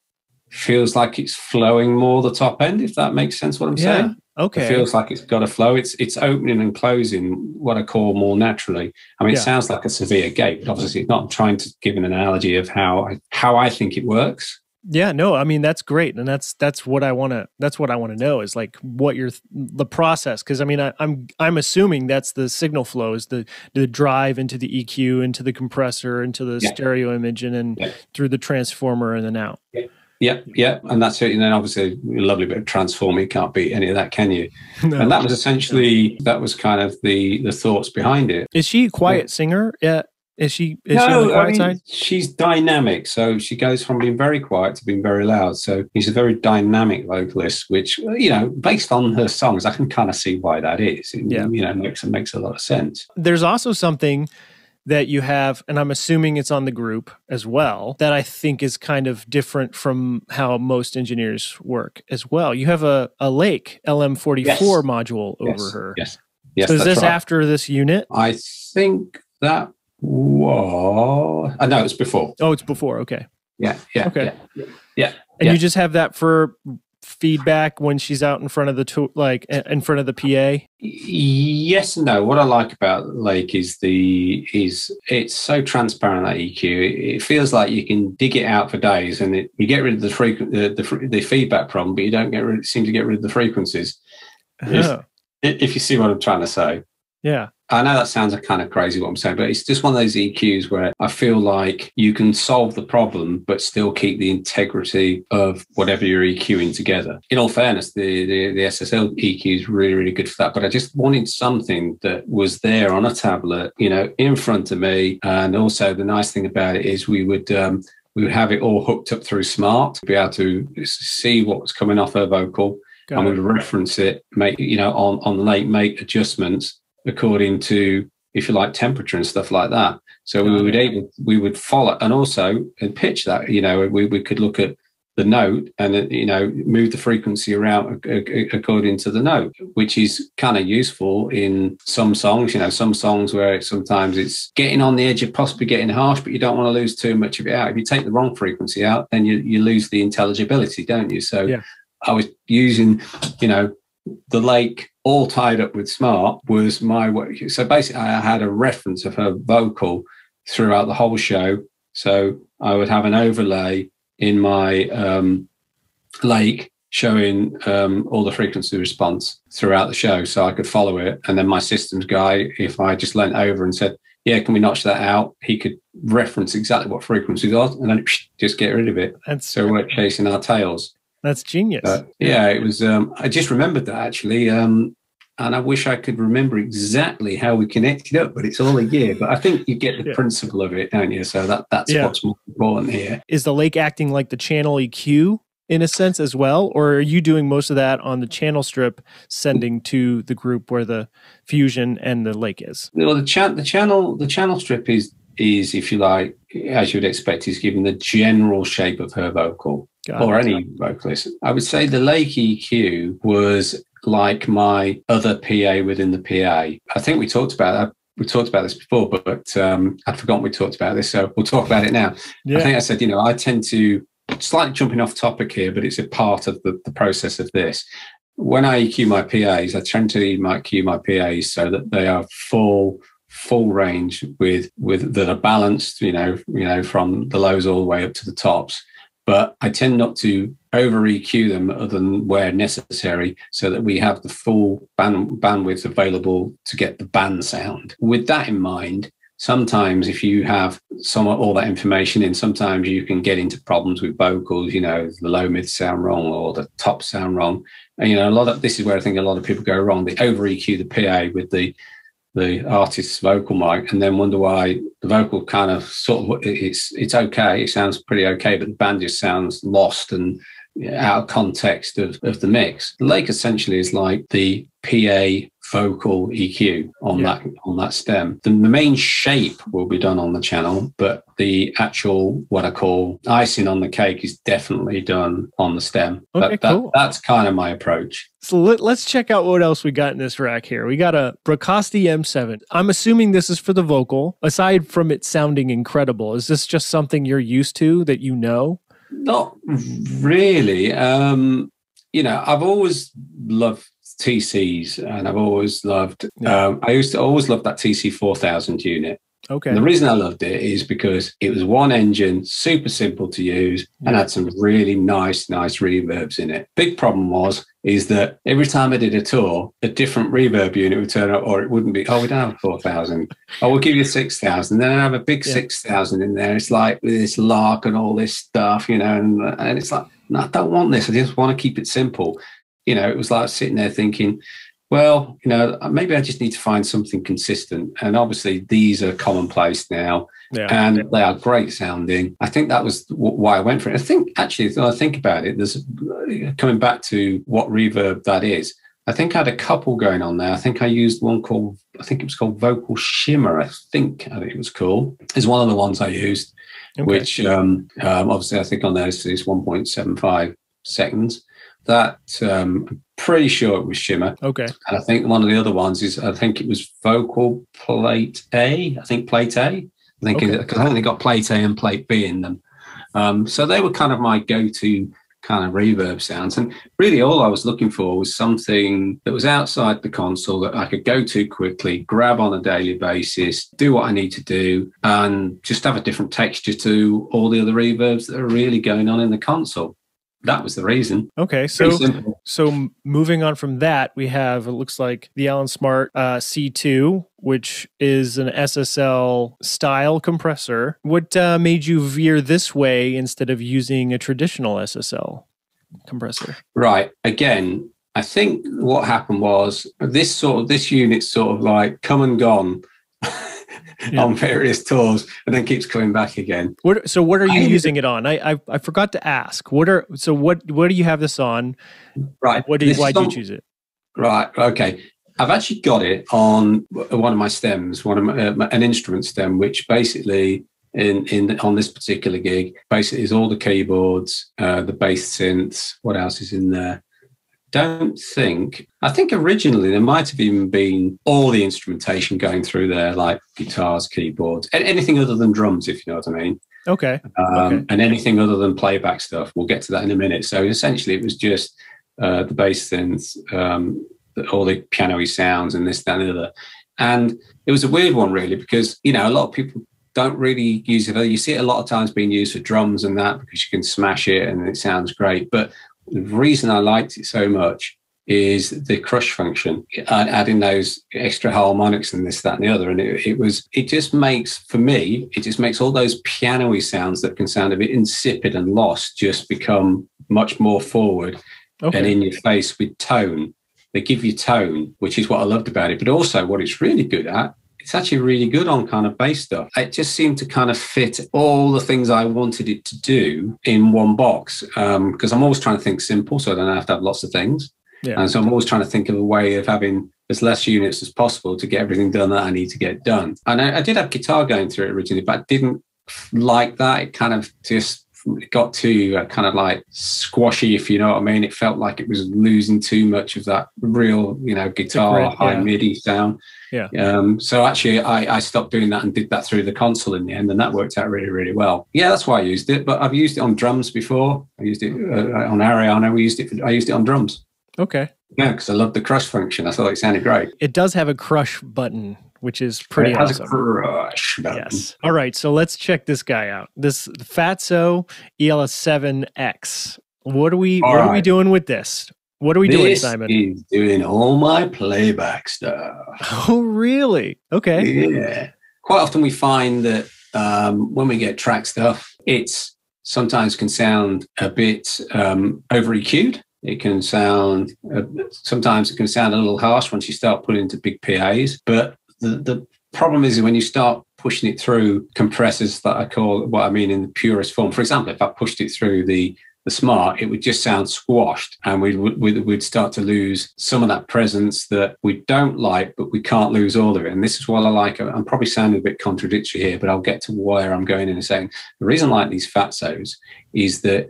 feels like it's flowing more the top end, if that makes sense what I'm saying. Okay. It feels like it's got to flow. It's opening and closing what I call more naturally. I mean, it sounds like a severe gate, but obviously it's not. I'm trying to give an analogy of how I think it works. Yeah, no, I mean, that's great. And that's what I want to know is like what the process. Cause I mean, I'm assuming that's the signal flow is the drive into the EQ, into the compressor, into the stereo image, and then through the transformer and then out. Yeah. And that's it. And then obviously a lovely bit of transform. You can't beat any of that, can you? No. And that was essentially, that was kind of the thoughts behind it. Is she a quiet singer? Yeah. Is she on the quiet side? She's dynamic. So she goes from being very quiet to being very loud. So she's a very dynamic vocalist, which, you know, based on her songs, I can kind of see why that is. It, you know, makes a lot of sense. There's also something that you have, and I'm assuming it's on the group as well, that I think is kind of different from how most engineers work as well. You have a Lake LM44 module over her. Yes. So is this after this unit? I think that was... no, it's before. Oh, it's before. Okay. Yeah. And you just have that for feedback when she's out in front of the in front of the PA? Yes and no. What I like about Lake is it's so transparent, that EQ. It feels like you can dig it out for days, and you get rid of the feedback problem, but you don't seem to get rid of the frequencies. If you see what I'm trying to say. Yeah. I know that sounds kind of crazy what I'm saying, but it's just one of those EQs where I feel like you can solve the problem, but still keep the integrity of whatever you're EQing together. In all fairness, the SSL EQ is really, really good for that. But I just wanted something that was there on a tablet, you know, in front of me. And also the nice thing about it is we would have it all hooked up through Smart to be able to see what was coming off her vocal. And we would reference it, make, you know, on the Lake, make adjustments according to, if you like, temperature and stuff like that. So we would follow, and also in pitch that, you know, we could look at the note and, you know, move the frequency around according to the note, which is kind of useful in some songs. You know, some songs where sometimes it's getting on the edge of possibly getting harsh, but you don't want to lose too much of it out. If you take the wrong frequency out, then you lose the intelligibility, don't you? So I was using, you know, the Lake all tied up with Smart was my way. So basically I had a reference of her vocal throughout the whole show. So I would have an overlay in my Lake showing all the frequency response throughout the show, so I could follow it. And then my systems guy, if I just leant over and said, yeah, can we notch that out? He could reference exactly what frequency it was and then just get rid of it. So we're chasing our tails. That's genius. It was. I just remembered that actually, and I wish I could remember exactly how we connected up, but it's all a year. But I think you get the principle of it, don't you? So that's what's more important here. Is the Lake acting like the channel EQ in a sense as well, or are you doing most of that on the channel strip, sending to the group where the Fusion and the Lake is? Well, the channel strip is, if you like, as you would expect, is giving the general shape of her vocal. Or any vocalist. I would say the Lake EQ was like my other PA within the PA. I think we talked about that. We talked about this before, but I'd forgotten we talked about this, so we'll talk about it now. I think I said, you know, I tend to, slightly jumping off topic here, but it's a part of the process of this. When I EQ my PAs, I tend to EQ my PAs so that they are full range with that are balanced, you know, from the lows all the way up to the tops. but I tend not to over EQ them other than where necessary, so that we have the full bandwidth available to get the band sound. With that in mind, sometimes if you have all that information in, sometimes you can get into problems with vocals, the low mid sound wrong or the top sound wrong. And this is where I think a lot of people go wrong. They over EQ the PA with the artist's vocal mic, and then wonder why the vocal kind of it's okay, it sounds pretty okay, but the band just sounds lost and out of context of the mix. The Lake essentially is like the PA vocal EQ on that stem. The main shape will be done on the channel, but the actual, what I call icing on the cake, is definitely done on the stem. Okay, cool. That's kind of my approach. So let's check out what else we got in this rack here. We got a Brocasti M7. I'm assuming this is for the vocal. Aside from it sounding incredible, is this just something you're used to that you know? Not really. I've always loved TCs, and I've always loved, I used to always love that TC 4000 unit. Okay. And the reason I loved it is because it was one engine, super simple to use, and had some really nice reverbs in it. Big problem is that every time I did a tour, a different reverb unit would turn up, or it wouldn't be, we don't have a 4000. We'll give you 6000. Then I have a big 6000 in there. It's like with this lark and all this stuff, and it's like, no, I don't want this. I just want to keep it simple. It was like sitting there thinking, well, maybe I just need to find something consistent. And obviously these are commonplace now, and they are great sounding. I think that was why I went for it. I think actually, when I think about it, there's coming back to what reverb that is. I think I had a couple going on there. I think I used one called, it was called Vocal Shimmer. I think it was called. It's one of the ones I used, which obviously I think on there is 1.75 seconds. That I'm pretty sure it was Shimmer. Okay. And I think one of the other ones is, I think it was Vocal Plate A. I think Plate A. Because I think they got Plate A and Plate B in them. So they were kind of my go-to kind of reverb sounds. And really all I was looking for was something that was outside the console that I could go to quickly, grab on a daily basis, do what I need to do, and just have a different texture to all the other reverbs that are really going on in the console. That was the reason. Okay, so moving on from that, we have, it looks like the Alan Smart C2, which is an SSL style compressor. What made you veer this way instead of using a traditional SSL compressor? Right. Again, I think what happened was this unit sort of like come and gone. On various tours, and then keeps coming back again. What are you using it on? I forgot to ask. What do you have this on? Right. Why'd you choose it? Right. Okay. I've actually got it on one of my stems, an instrument stem, which basically on this particular gig basically is all the keyboards, the bass synths. What else is in there? I think originally there might have even been all the instrumentation going through there, like guitars, keyboards, and anything other than drums, if you know what I mean. Okay. And anything other than playback stuff. We'll get to that in a minute. So essentially it was just the bass synths, all the piano-y sounds and this, that, and the other. And it was a weird one really, because, a lot of people don't really use it. You see it a lot of times being used for drums and that, because you can smash it and it sounds great. But the reason I liked it so much is the crush function, adding those extra harmonics and this, that, and the other. And it just makes all those piano-y sounds that can sound a bit insipid and lost just become much more forward and in your face with tone. They give you tone, which is what I loved about it. But also what it's really good at, it's actually really good on kind of bass stuff. It just seemed to kind of fit all the things I wanted it to do in one box, because I'm always trying to think simple, so I don't have to have lots of things. Yeah. And so I'm always trying to think of a way of having as less units as possible to get everything done that I need to get done. And I did have guitar going through it originally, but I didn't like that. It kind of just got too kind of like squashy, if you know what I mean. It felt like it was losing too much of that real, guitar high MIDI sound. Yeah. So actually, I stopped doing that and did that through the console in the end, and that worked out really, really well. Yeah, that's why I used it. But I've used it on drums before. I used it on Ariana. I used it on drums. Okay. Yeah, because I loved the crush function. I thought it sounded great. It does have a crush button, which is pretty it has awesome. A crush button. Yes. All right, so let's check this guy out. This Fatso ELS7X. What are we doing with this? What are we doing, Simon? He's doing all my playback stuff. Oh, really? Okay. Yeah. Quite often we find that when we get track stuff, it's sometimes can sound a bit over EQ'd. It can sound, sometimes it can sound a little harsh once you start putting into big PAs. But the problem is when you start pushing it through compressors that I call, what I mean in the purest form. For example, if I pushed it through the Smart, it would just sound squashed, and we'd start to lose some of that presence that we don't like, but we can't lose all of it. And this is what I like. I'm probably sounding a bit contradictory here, but I'll get to where I'm going in a second. The reason I like these Fatsos is that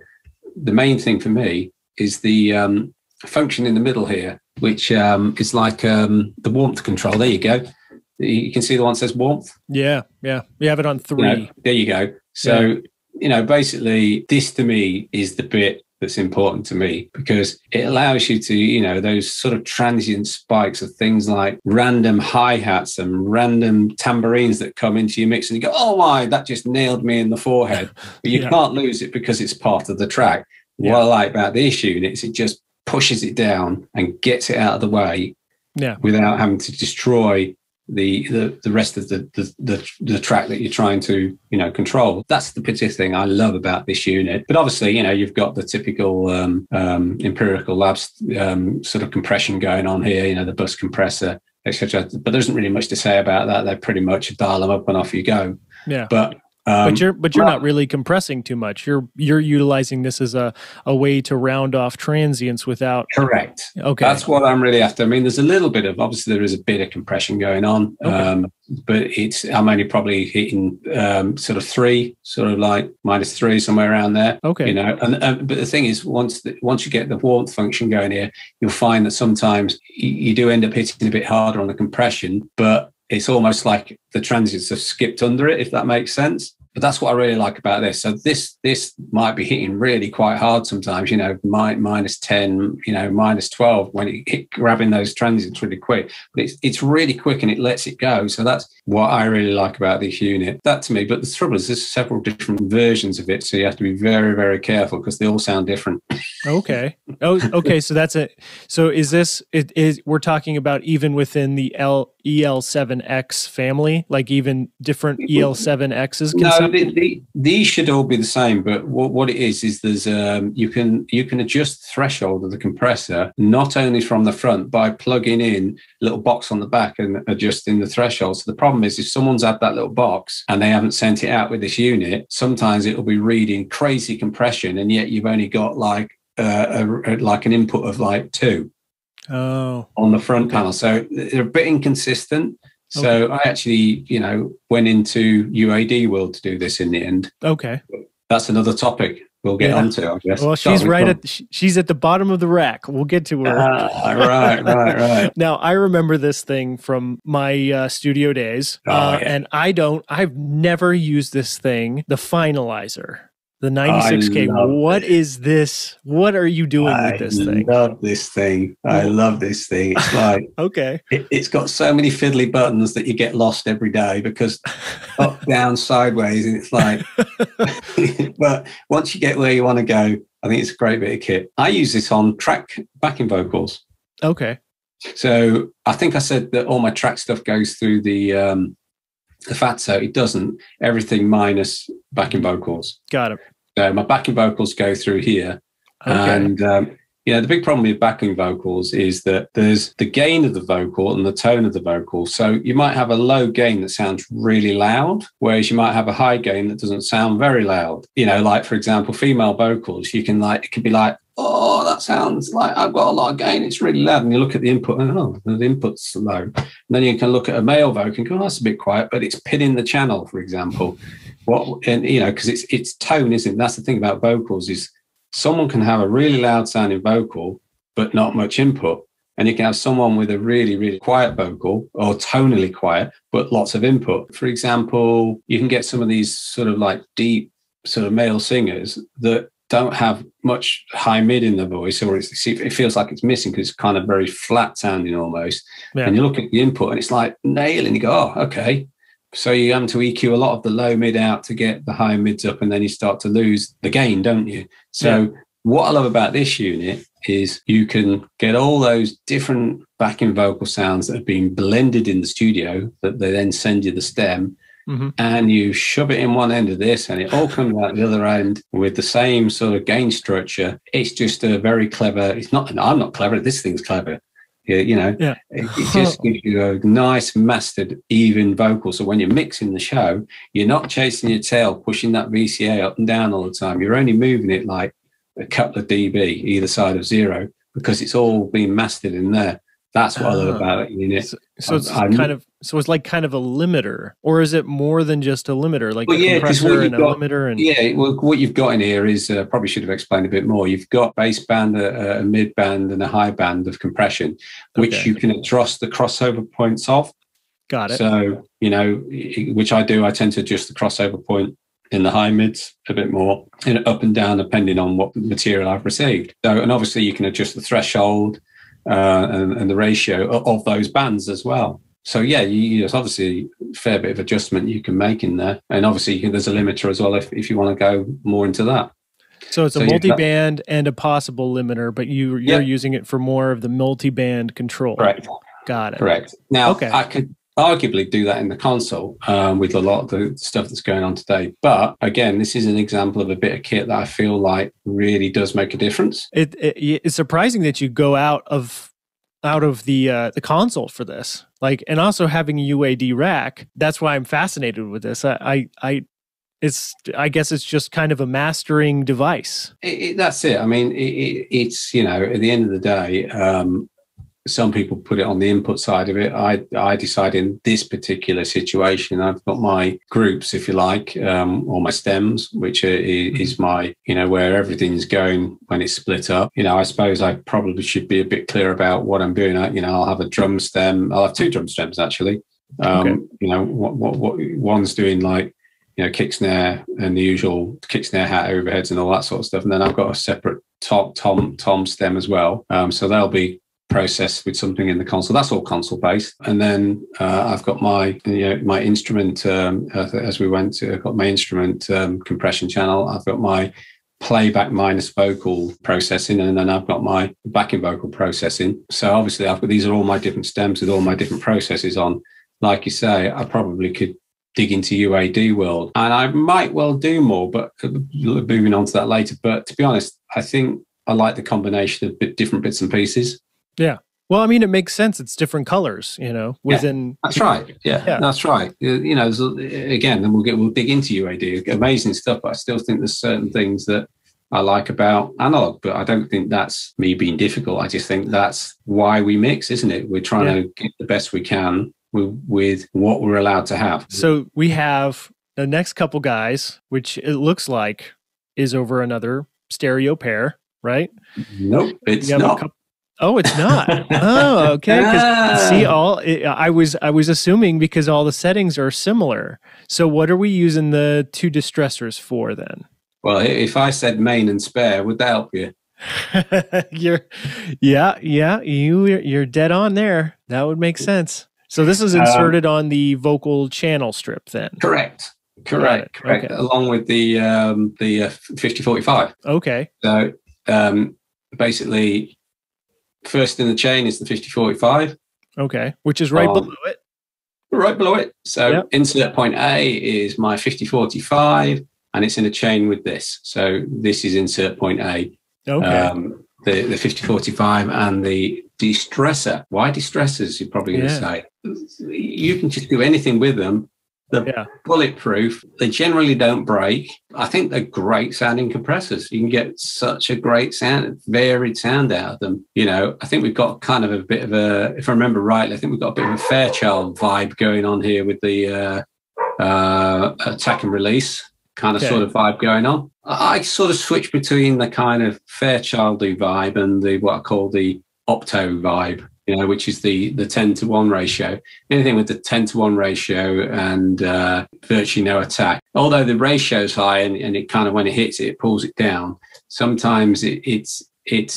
the main thing for me is the function in the middle here, which is like the warmth control. There you go. You can see the one that says warmth. Yeah. We have it on 3. There you go. So, basically this to me is the bit that's important to me, because it allows you to, those sort of transient spikes of things like random hi-hats and random tambourines that come into your mix and you go, oh my, that just nailed me in the forehead. But you can't lose it because it's part of the track. What I like about this unit is it just pushes it down and gets it out of the way without having to destroy the rest of the track that you're trying to control. That's the particular thing I love about this unit. But obviously, you've got the typical empirical labs sort of compression going on here. The bus compressor, etc. But there isn't really much to say about that. They pretty much dial them up and off you go. Yeah. But you're not really compressing too much. You're utilizing this as a way to round off transients without. Correct. Okay. That's what I'm really after. I mean, there's a little bit of, obviously there is a bit of compression going on, but I'm only probably hitting sort of 3, sort of like -3, somewhere around there. Okay. But the thing is, once you get the warmth function going here, you'll find that sometimes you do end up hitting a bit harder on the compression, but it's almost like the transients have skipped under it, if that makes sense. But that's what I really like about this. So this might be hitting really quite hard sometimes, -10, -12 when it hit grabbing those transients really quick. But it's really quick and it lets it go. So that's what I really like about this unit. That to me, but the trouble is there's several different versions of it. So you have to be very, very careful because they all sound different. Okay. Oh, okay. So that's it. So is this, we're talking about even within the EL7X family, like even different EL7Xs can sound? These should all be the same, but what it is there's you can adjust the threshold of the compressor not only from the front by plugging in a little box on the back and adjusting the threshold. So the problem is if someone's had that little box and they haven't sent it out with this unit, sometimes it'll be reading crazy compression, and yet you've only got like an input of like 2 on the front panel. So they're a bit inconsistent. So I actually, went into UAD world to do this in the end. Okay. That's another topic we'll get onto, I guess. Well, she's at the bottom of the rack. We'll get to her. Right. Now, I remember this thing from my studio days. And I've never used this thing, the finalizer. The 96K. What is this? What are you doing with this thing? I love this thing. It's like, okay. It's got so many fiddly buttons that you get lost every day because up, down, sideways. And it's like, but once you get where you want to go, I think it's a great bit of kit. I use this on track backing vocals. Okay. So I think I said that all my track stuff goes through the Fatso. It doesn't. Everything minus backing vocals. Got it. So my backing vocals go through here. Okay. And the big problem with backing vocals is that there's the gain of the vocal and the tone of the vocal. So you might have a low gain that sounds really loud, whereas you might have a high gain that doesn't sound very loud. Like for example, female vocals, it can be like, oh, that sounds like I've got a lot of gain. It's really loud. And you look at the input and the input's low. And then you can look at a male vocal and go, oh, that's a bit quiet, but it's pinning the channel, for example. Because it's tone, isn't it? That's the thing about vocals is someone can have a really loud sounding vocal, but not much input. And you can have someone with a really, really quiet vocal or tonally quiet, but lots of input. For example, you can get some of these sort of like deep sort of male singers that don't have much high mid in the voice, or it feels like it's missing because it's kind of very flat sounding almost. Yeah. And you look at the input and it's like nailing. You go, oh, okay. So you have to EQ a lot of the low mid out to get the high mids up, and then you start to lose the gain, don't you? So what I love about this unit is you can get all those different backing vocal sounds that have been blended in the studio that they then send you the stem. And you shove it in one end of this and it all comes out the other end with the same sort of gain structure. It's just a very clever, I'm not clever, this thing's clever. It just gives you a nice mastered even vocal. So when you're mixing the show, you're not chasing your tail, pushing that VCA up and down all the time. You're only moving it like a couple of dB either side of zero because it's all being mastered in there. That's what I love about it. So it's like kind of a limiter, or is it more than just a limiter, like a compressor and a limiter? And what you've got in here is probably should have explained a bit more. You've got bass band, a mid band, and a high band of compression, which you can adjust the crossover points of. Got it. So which I do. I tend to adjust the crossover point in the high mids a bit more, and up and down depending on what material I've received. So, and obviously you can adjust the threshold. And the ratio of those bands as well. So there's obviously a fair bit of adjustment you can make in there, and obviously there's a limiter as well if you want to go more into that. So it's a multi-band and a possible limiter, but you're using it for more of the multi-band control. Correct. Got it. Correct. Now I could arguably do that in the console with a lot of the stuff that's going on today. But again, this is an example of a bit of kit that I feel like really does make a difference. It's surprising that you go out of the console for this, and also having a UAD rack. That's why I'm fascinated with this. I guess it's just kind of a mastering device. That's it. I mean, it's at the end of the day. Some people put it on the input side of it. I decide in this particular situation, I've got my groups, if you like, or my stems, which is my, where everything's going when it's split up. I suppose I probably should be a bit clear about what I'm doing. I'll have a drum stem. I'll have two drum stems, actually. What one's doing kick snare and the usual kick snare hat overheads and all that sort of stuff. And then I've got a separate tom stem as well. So they'll be processed with something in the console. That's all console based. And then I've got my my instrument as we went to, I've got my instrument compression channel. I've got my playback minus vocal processing, and then I've got my backing vocal processing. So obviously these are all my different stems with all my different processes on. Like you say, I probably could dig into UAD world, and I might well do more, but moving on to that later. But to be honest, I think I like the combination of different bits and pieces. Yeah. Well, I mean, it makes sense. It's different colors, within. That's right. Yeah, that's right. Again, then we'll dig into UAD. Amazing stuff, but I still think there's certain things that I like about analog, but I don't think that's me being difficult. I just think that's why we mix, isn't it? We're trying to get the best we can with what we're allowed to have. So we have the next couple guys, which it looks like is over another stereo pair, right? Nope, it's not. Oh, it's not. Oh, okay. See, I was assuming because all the settings are similar. So what are we using the two distressors for then? Well, if I said main and spare, would that help you? You're dead on there. That would make sense. So this is inserted on the vocal channel strip then. Correct. Okay. Along with the 5045. Okay. So basically, first in the chain is the 5045. Okay, which is right below it. Right below it. So insert point A is my 5045, and it's in a chain with this. So this is insert point A. Okay. The 5045 and the distressor. Why distressors, you're probably going to say. You can just do anything with them. They're bulletproof. They generally don't break. I think they're great sounding compressors. You can get such a great sound, varied sound out of them. I think we've got kind of a bit of if I remember rightly, I think we've got a bit of a Fairchild vibe going on here with the attack and release kind of sort of vibe going on. I sort of switch between the kind of Fairchildy vibe and what I call the Opto vibe. Which is the 10-to-1 ratio. Anything with the 10-to-1 ratio and virtually no attack. Although the ratio is high and it kind of, when it hits it, it pulls it down. sometimes it's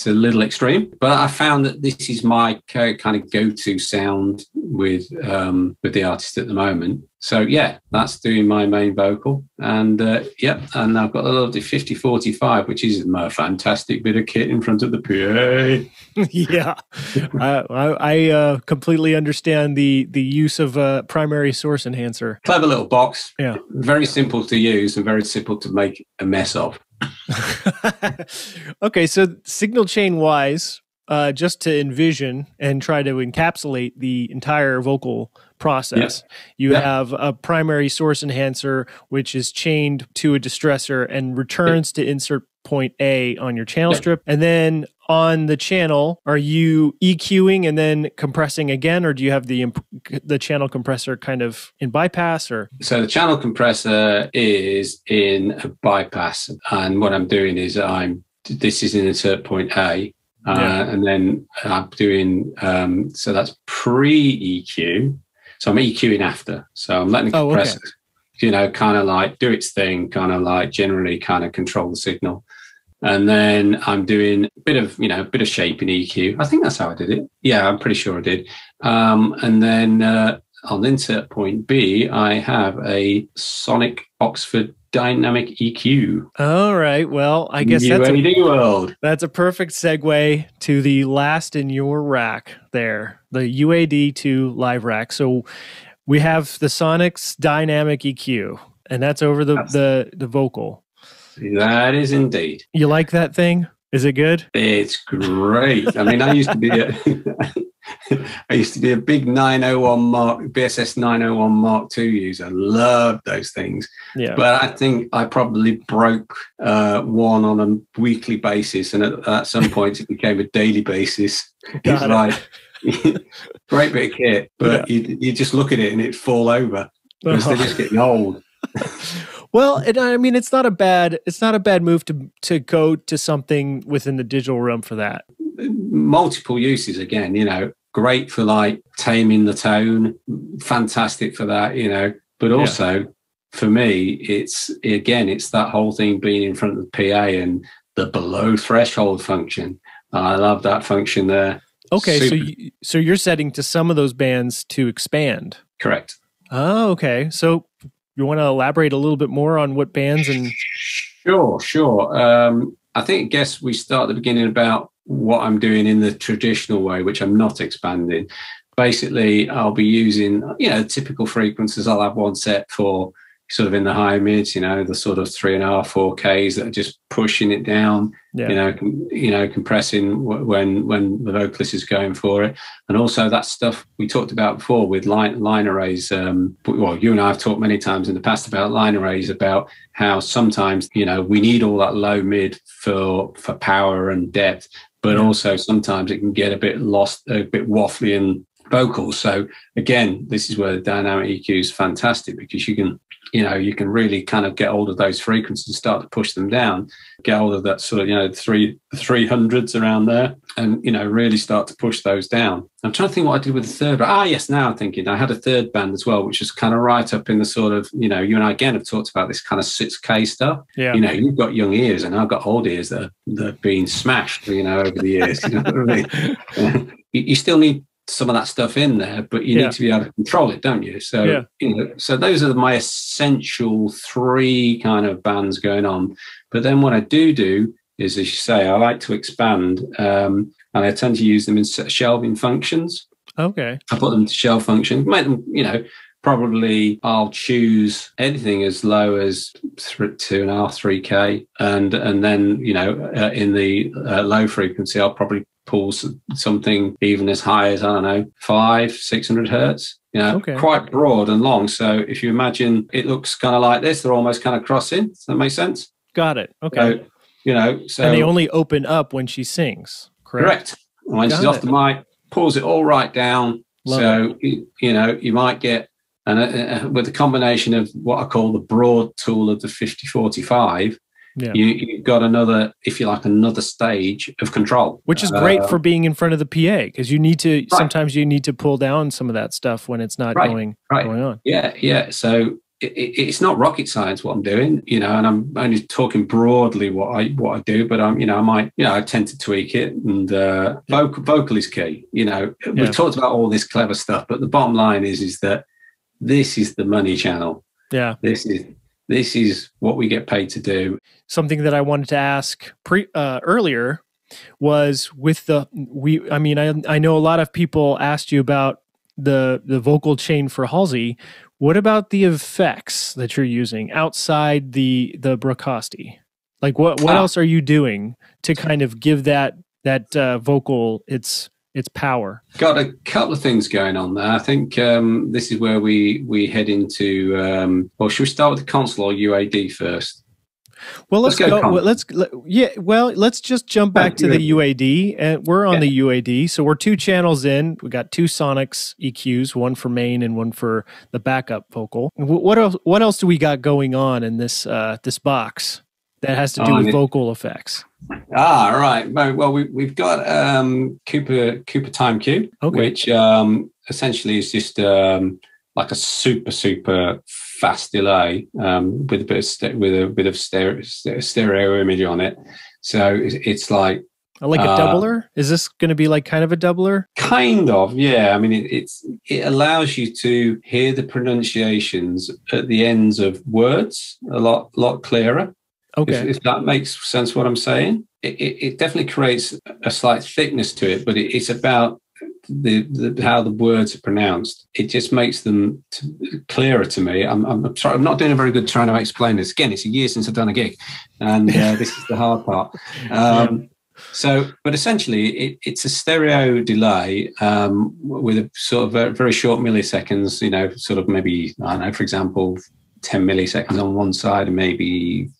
a little extreme, but I found that this is my kind of go-to sound with the artist at the moment. So yeah, that's doing my main vocal, and and I've got a lovely 5045, which is a fantastic bit of kit in front of the PA. Yeah, I completely understand the use of a primary source enhancer. Clever little box. Yeah, very simple to use and very simple to make a mess of. Okay, so signal chain wise, just to envision and try to encapsulate the entire vocal process, you have a primary source enhancer, which is chained to a distressor and returns to insert point A on your channel strip. And then on the channel, are you EQing and then compressing again, or do you have the channel compressor kind of in bypass? Or so the channel compressor is in a bypass, and what I'm doing is this is in insert point A, and then I'm doing so that's pre-EQ. So I'm EQing after. So I'm letting the compressor, kind of like do its thing, kind of like generally kind of control the signal. And then I'm doing a bit of shape in EQ. I think that's how I did it. Yeah, I'm pretty sure I did. And then on insert point B, I have a Sonic Oxford Dynamic EQ. All right. Well, I guess that's a perfect segue to the last in your rack there, the UAD2 live rack. So we have the Sonic's Dynamic EQ, and that's over the vocal. That is indeed. You like that thing? Is it good? It's great. I mean, I used to be a big 901 BSS 901 Mark II user. Loved those things. Yeah. But I think I probably broke one on a weekly basis, and at some point it became a daily basis. It's like great bit of kit, but you just look at it and it fall over because they're just getting old. Well, and I mean, it's not a bad move to go to something within the digital realm for that. Multiple uses again, great for like taming the tone, fantastic for that, but also for me, it's that whole thing being in front of the PA and the below threshold function. I love that function there. Okay, so you're setting to some of those bands to expand. Correct. Oh, okay. So you want to elaborate a little bit more on what bands and... Sure. I guess we start at the beginning about what I'm doing in the traditional way, which I'm not expanding. Basically, I'll be using, typical frequencies. I'll have one set for sort of in the high mids, the sort of 3.5, 4Ks that are just pushing it down, compressing when the vocalist is going for it. And also that stuff we talked about before with line arrays. Well, you and I have talked many times in the past about line arrays, about how sometimes, we need all that low mid for power and depth, but also sometimes it can get a bit lost, a bit waffly in vocals. So again, this is where the dynamic EQ is fantastic, because you can really kind of get hold of those frequencies and start to push them down, get hold of that sort of, 300s around there, and, really start to push those down. I'm trying to think what I did with the third. Now I'm thinking I had a third band as well, which is kind of right up in the sort of, you and I again have talked about this kind of 6K stuff. Yeah. You've got young ears and I've got old ears that have been smashed, over the years. You know what I mean? You still need some of that stuff in there, but you need to be able to control it, don't you? So, so those are my essential three kind of bands going on. But then what I do is, as you say, I like to expand, and I tend to use them in shelving functions. Okay. I put them to shelf function, make them, probably I'll choose anything as low as 2.5, 3K. And then, in the low frequency, I'll probably pull something even as high as, 500-600 hertz, quite broad and long. So if you imagine it looks kind of like this, they're almost kind of crossing. Does that make sense? Got it. Okay. So and they only open up when she sings, correct? When she's off the mic, pulls it all right down. You might get, and with the combination of what I call the broad tool of the 5045, you've got another stage of control, which is great for being in front of the PA, because sometimes you need to pull down some of that stuff when it's not going on. Yeah. So it's not rocket science what I'm doing, you know, and I'm only talking broadly what I do, but I'm, you know, I tend to tweak it, and vocal is key. You know, we've talked about all this clever stuff, but the bottom line is that this is the money channel. Yeah. This is what we get paid to do. Something that I wanted to ask earlier was with I know a lot of people asked you about the vocal chain for Halsey. What about the effects that you're using outside the Brocasti? Like what else are you doing to kind of give that vocal its power? Got a couple of things going on there. I think this is where we head into. Well, should we start with the console or UAD first? Well, let's just jump back to the UAD, and we're on the UAD. So we're 2 channels in. We got 2 Sonics EQs, one for main and one for the backup vocal. What else do we got going on in this this box that has to do with vocal effects? Right. Well, we've got Cooper Time Cube, which essentially is just like a super fast delay with a bit of stereo image on it. So it's like a doubler. Is this going to be like kind of a doubler? Kind of, yeah. I mean, it allows you to hear the pronunciations at the ends of words a lot clearer. Okay, if that makes sense, what I'm saying. It definitely creates a slight thickness to it, but it's about how the words are pronounced. It just makes them clearer to me. I'm sorry, I'm not doing a very good trying to explain this. Again, it's a year since I've done a gig, and this is the hard part. But essentially, it's a stereo delay with a sort of very short milliseconds. You know, sort of maybe, I don't know, for example, 10 milliseconds on one side and maybe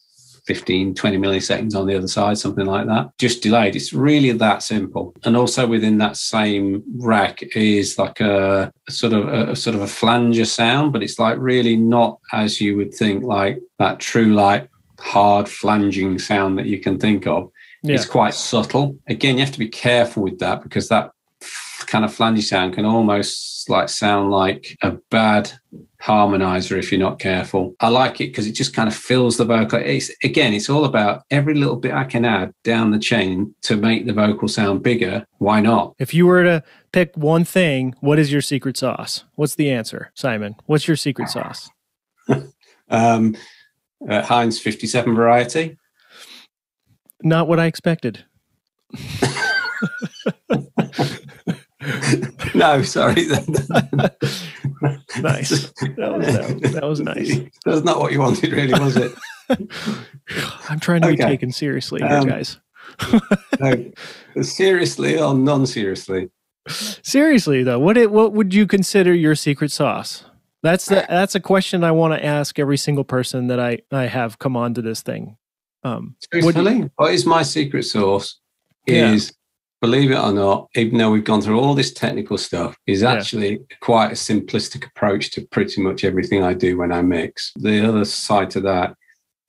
15, 20 milliseconds on the other side, something like that. Just delayed. It's really that simple. And also within that same rack is like a sort of a flanger sound, but it's like really not as you would think, like that true like hard flanging sound that you can think of. Yeah. It's quite subtle. Again, you have to be careful with that, because that kind of flangy sound can almost like sound like a bad harmonizer if you're not careful. I like it because it just kind of fills the vocal. It's all about every little bit I can add down the chain to make the vocal sound bigger. Why not? If you were to pick one thing, what is your secret sauce? What's the answer, Simon? What's your secret sauce? Heinz 57 variety. Not what I expected. No, sorry. Nice. That was nice. That's not what you wanted, really, was it? I'm trying to be taken seriously here, guys. No, seriously or non-seriously? Seriously, though, what would you consider your secret sauce? That's a question I want to ask every single person that I have come on to this thing. What is my secret sauce? Believe it or not, even though we've gone through all this technical stuff, is actually quite a simplistic approach to pretty much everything I do when I mix. The other side to that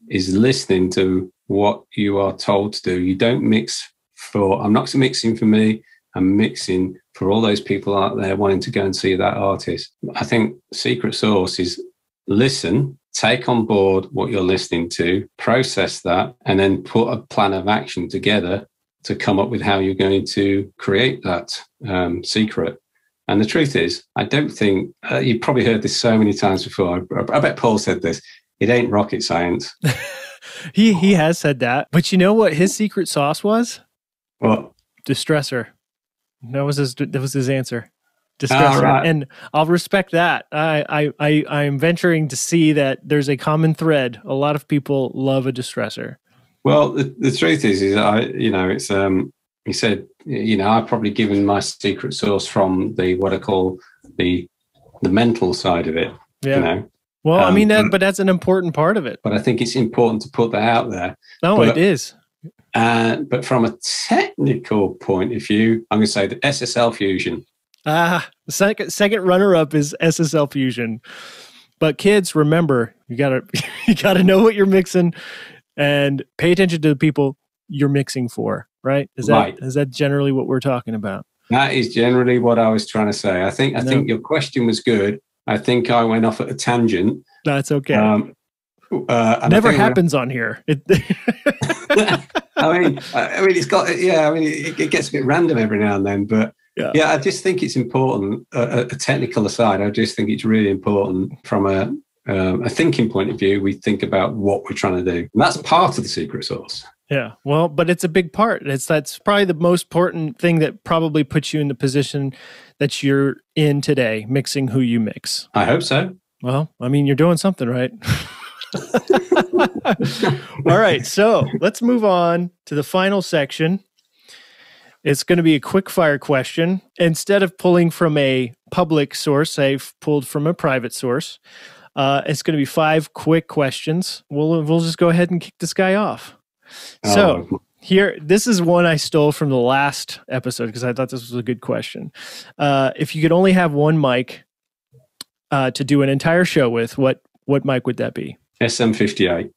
is listening to what you are told to do. You don't mix I'm not mixing for me, I'm mixing for all those people out there wanting to go and see that artist. I think secret sauce is listen, take on board what you're listening to, process that, and then put a plan of action together to come up with how you're going to create that secret. And the truth is, I don't think, you've probably heard this so many times before. I bet Paul said this. It ain't rocket science. He has said that. But you know what his secret sauce was? What? Distressor. That was his answer. Distressor. Right. And I'll respect that. I'm venturing to see that there's a common thread. A lot of people love a distressor. Well, the truth is he said, I've probably given my secret sauce from what I call the mental side of it. Yeah. Well, but that's an important part of it. But I think it's important to put that out there. No, it is. But from a technical point of view, I'm going to say the SSL Fusion. The second runner-up is SSL Fusion. But kids, remember, you gotta know what you're mixing. And pay attention to the people you're mixing for, right? Is that generally what we're talking about? That is generally what I was trying to say. I think your question was good. I think I went off at a tangent, That's okay. Never happens on here. I mean, it's got, yeah, I mean, it gets a bit random every now and then, but yeah, I just think it's important, a technical aside, I just think it's really important from a thinking point of view. We think about what we're trying to do. And that's part of the secret sauce. Yeah, well, but it's a big part. That's probably the most important thing that probably puts you in the position that you're in today, mixing who you mix. I hope so. Well, I mean, you're doing something right. All right, so let's move on to the final section. It's going to be a quick fire question. Instead of pulling from a public source, I've pulled from a private source. It's going to be 5 quick questions. We'll just go ahead and kick this guy off. So here, this is one I stole from the last episode because I thought this was a good question. If you could only have one mic to do an entire show with, what mic would that be? SM58.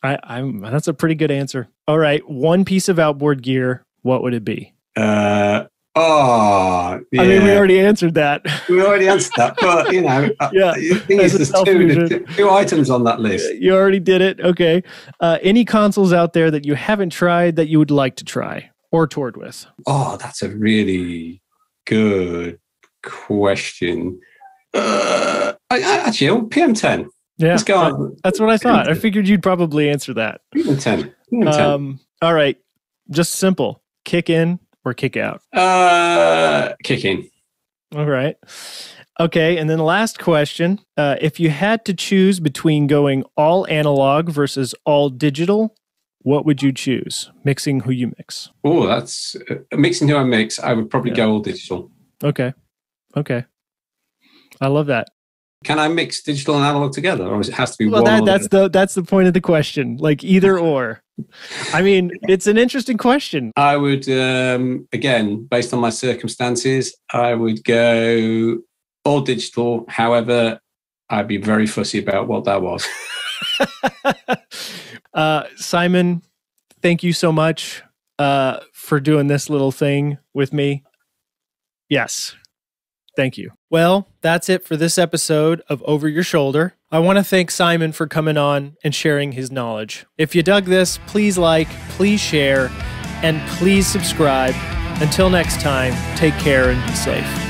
That's a pretty good answer. All right, one piece of outboard gear, what would it be? Yeah. I mean, we already answered that. We already answered that, but you know, yeah. The thing is, there's two items on that list. You already did it. Okay. Any consoles out there that you haven't tried that you would like to try or toured with? Oh, that's a really good question. Actually, PM10. Yeah, let's go on. That's what I thought. I figured you'd probably answer that. PM10. All right. Just simple. Kick in or kick out? Kick in. All right. Okay. And then the last question. If you had to choose between going all analog versus all digital, what would you choose? Mixing who you mix. Oh, that's mixing who I mix. I would probably go all digital. Okay. I love that. Can I mix digital and analog together, or it has to be one? Well, that's the point of the question. Like either or. I mean, it's an interesting question. I would, again, based on my circumstances, I would go all digital. However, I'd be very fussy about what that was. Simon, thank you so much for doing this little thing with me. Yes. Thank you. Well, that's it for this episode of Over Your Shoulder. I want to thank Simon for coming on and sharing his knowledge. If you dug this, please like, please share, and please subscribe. Until next time, take care and be safe.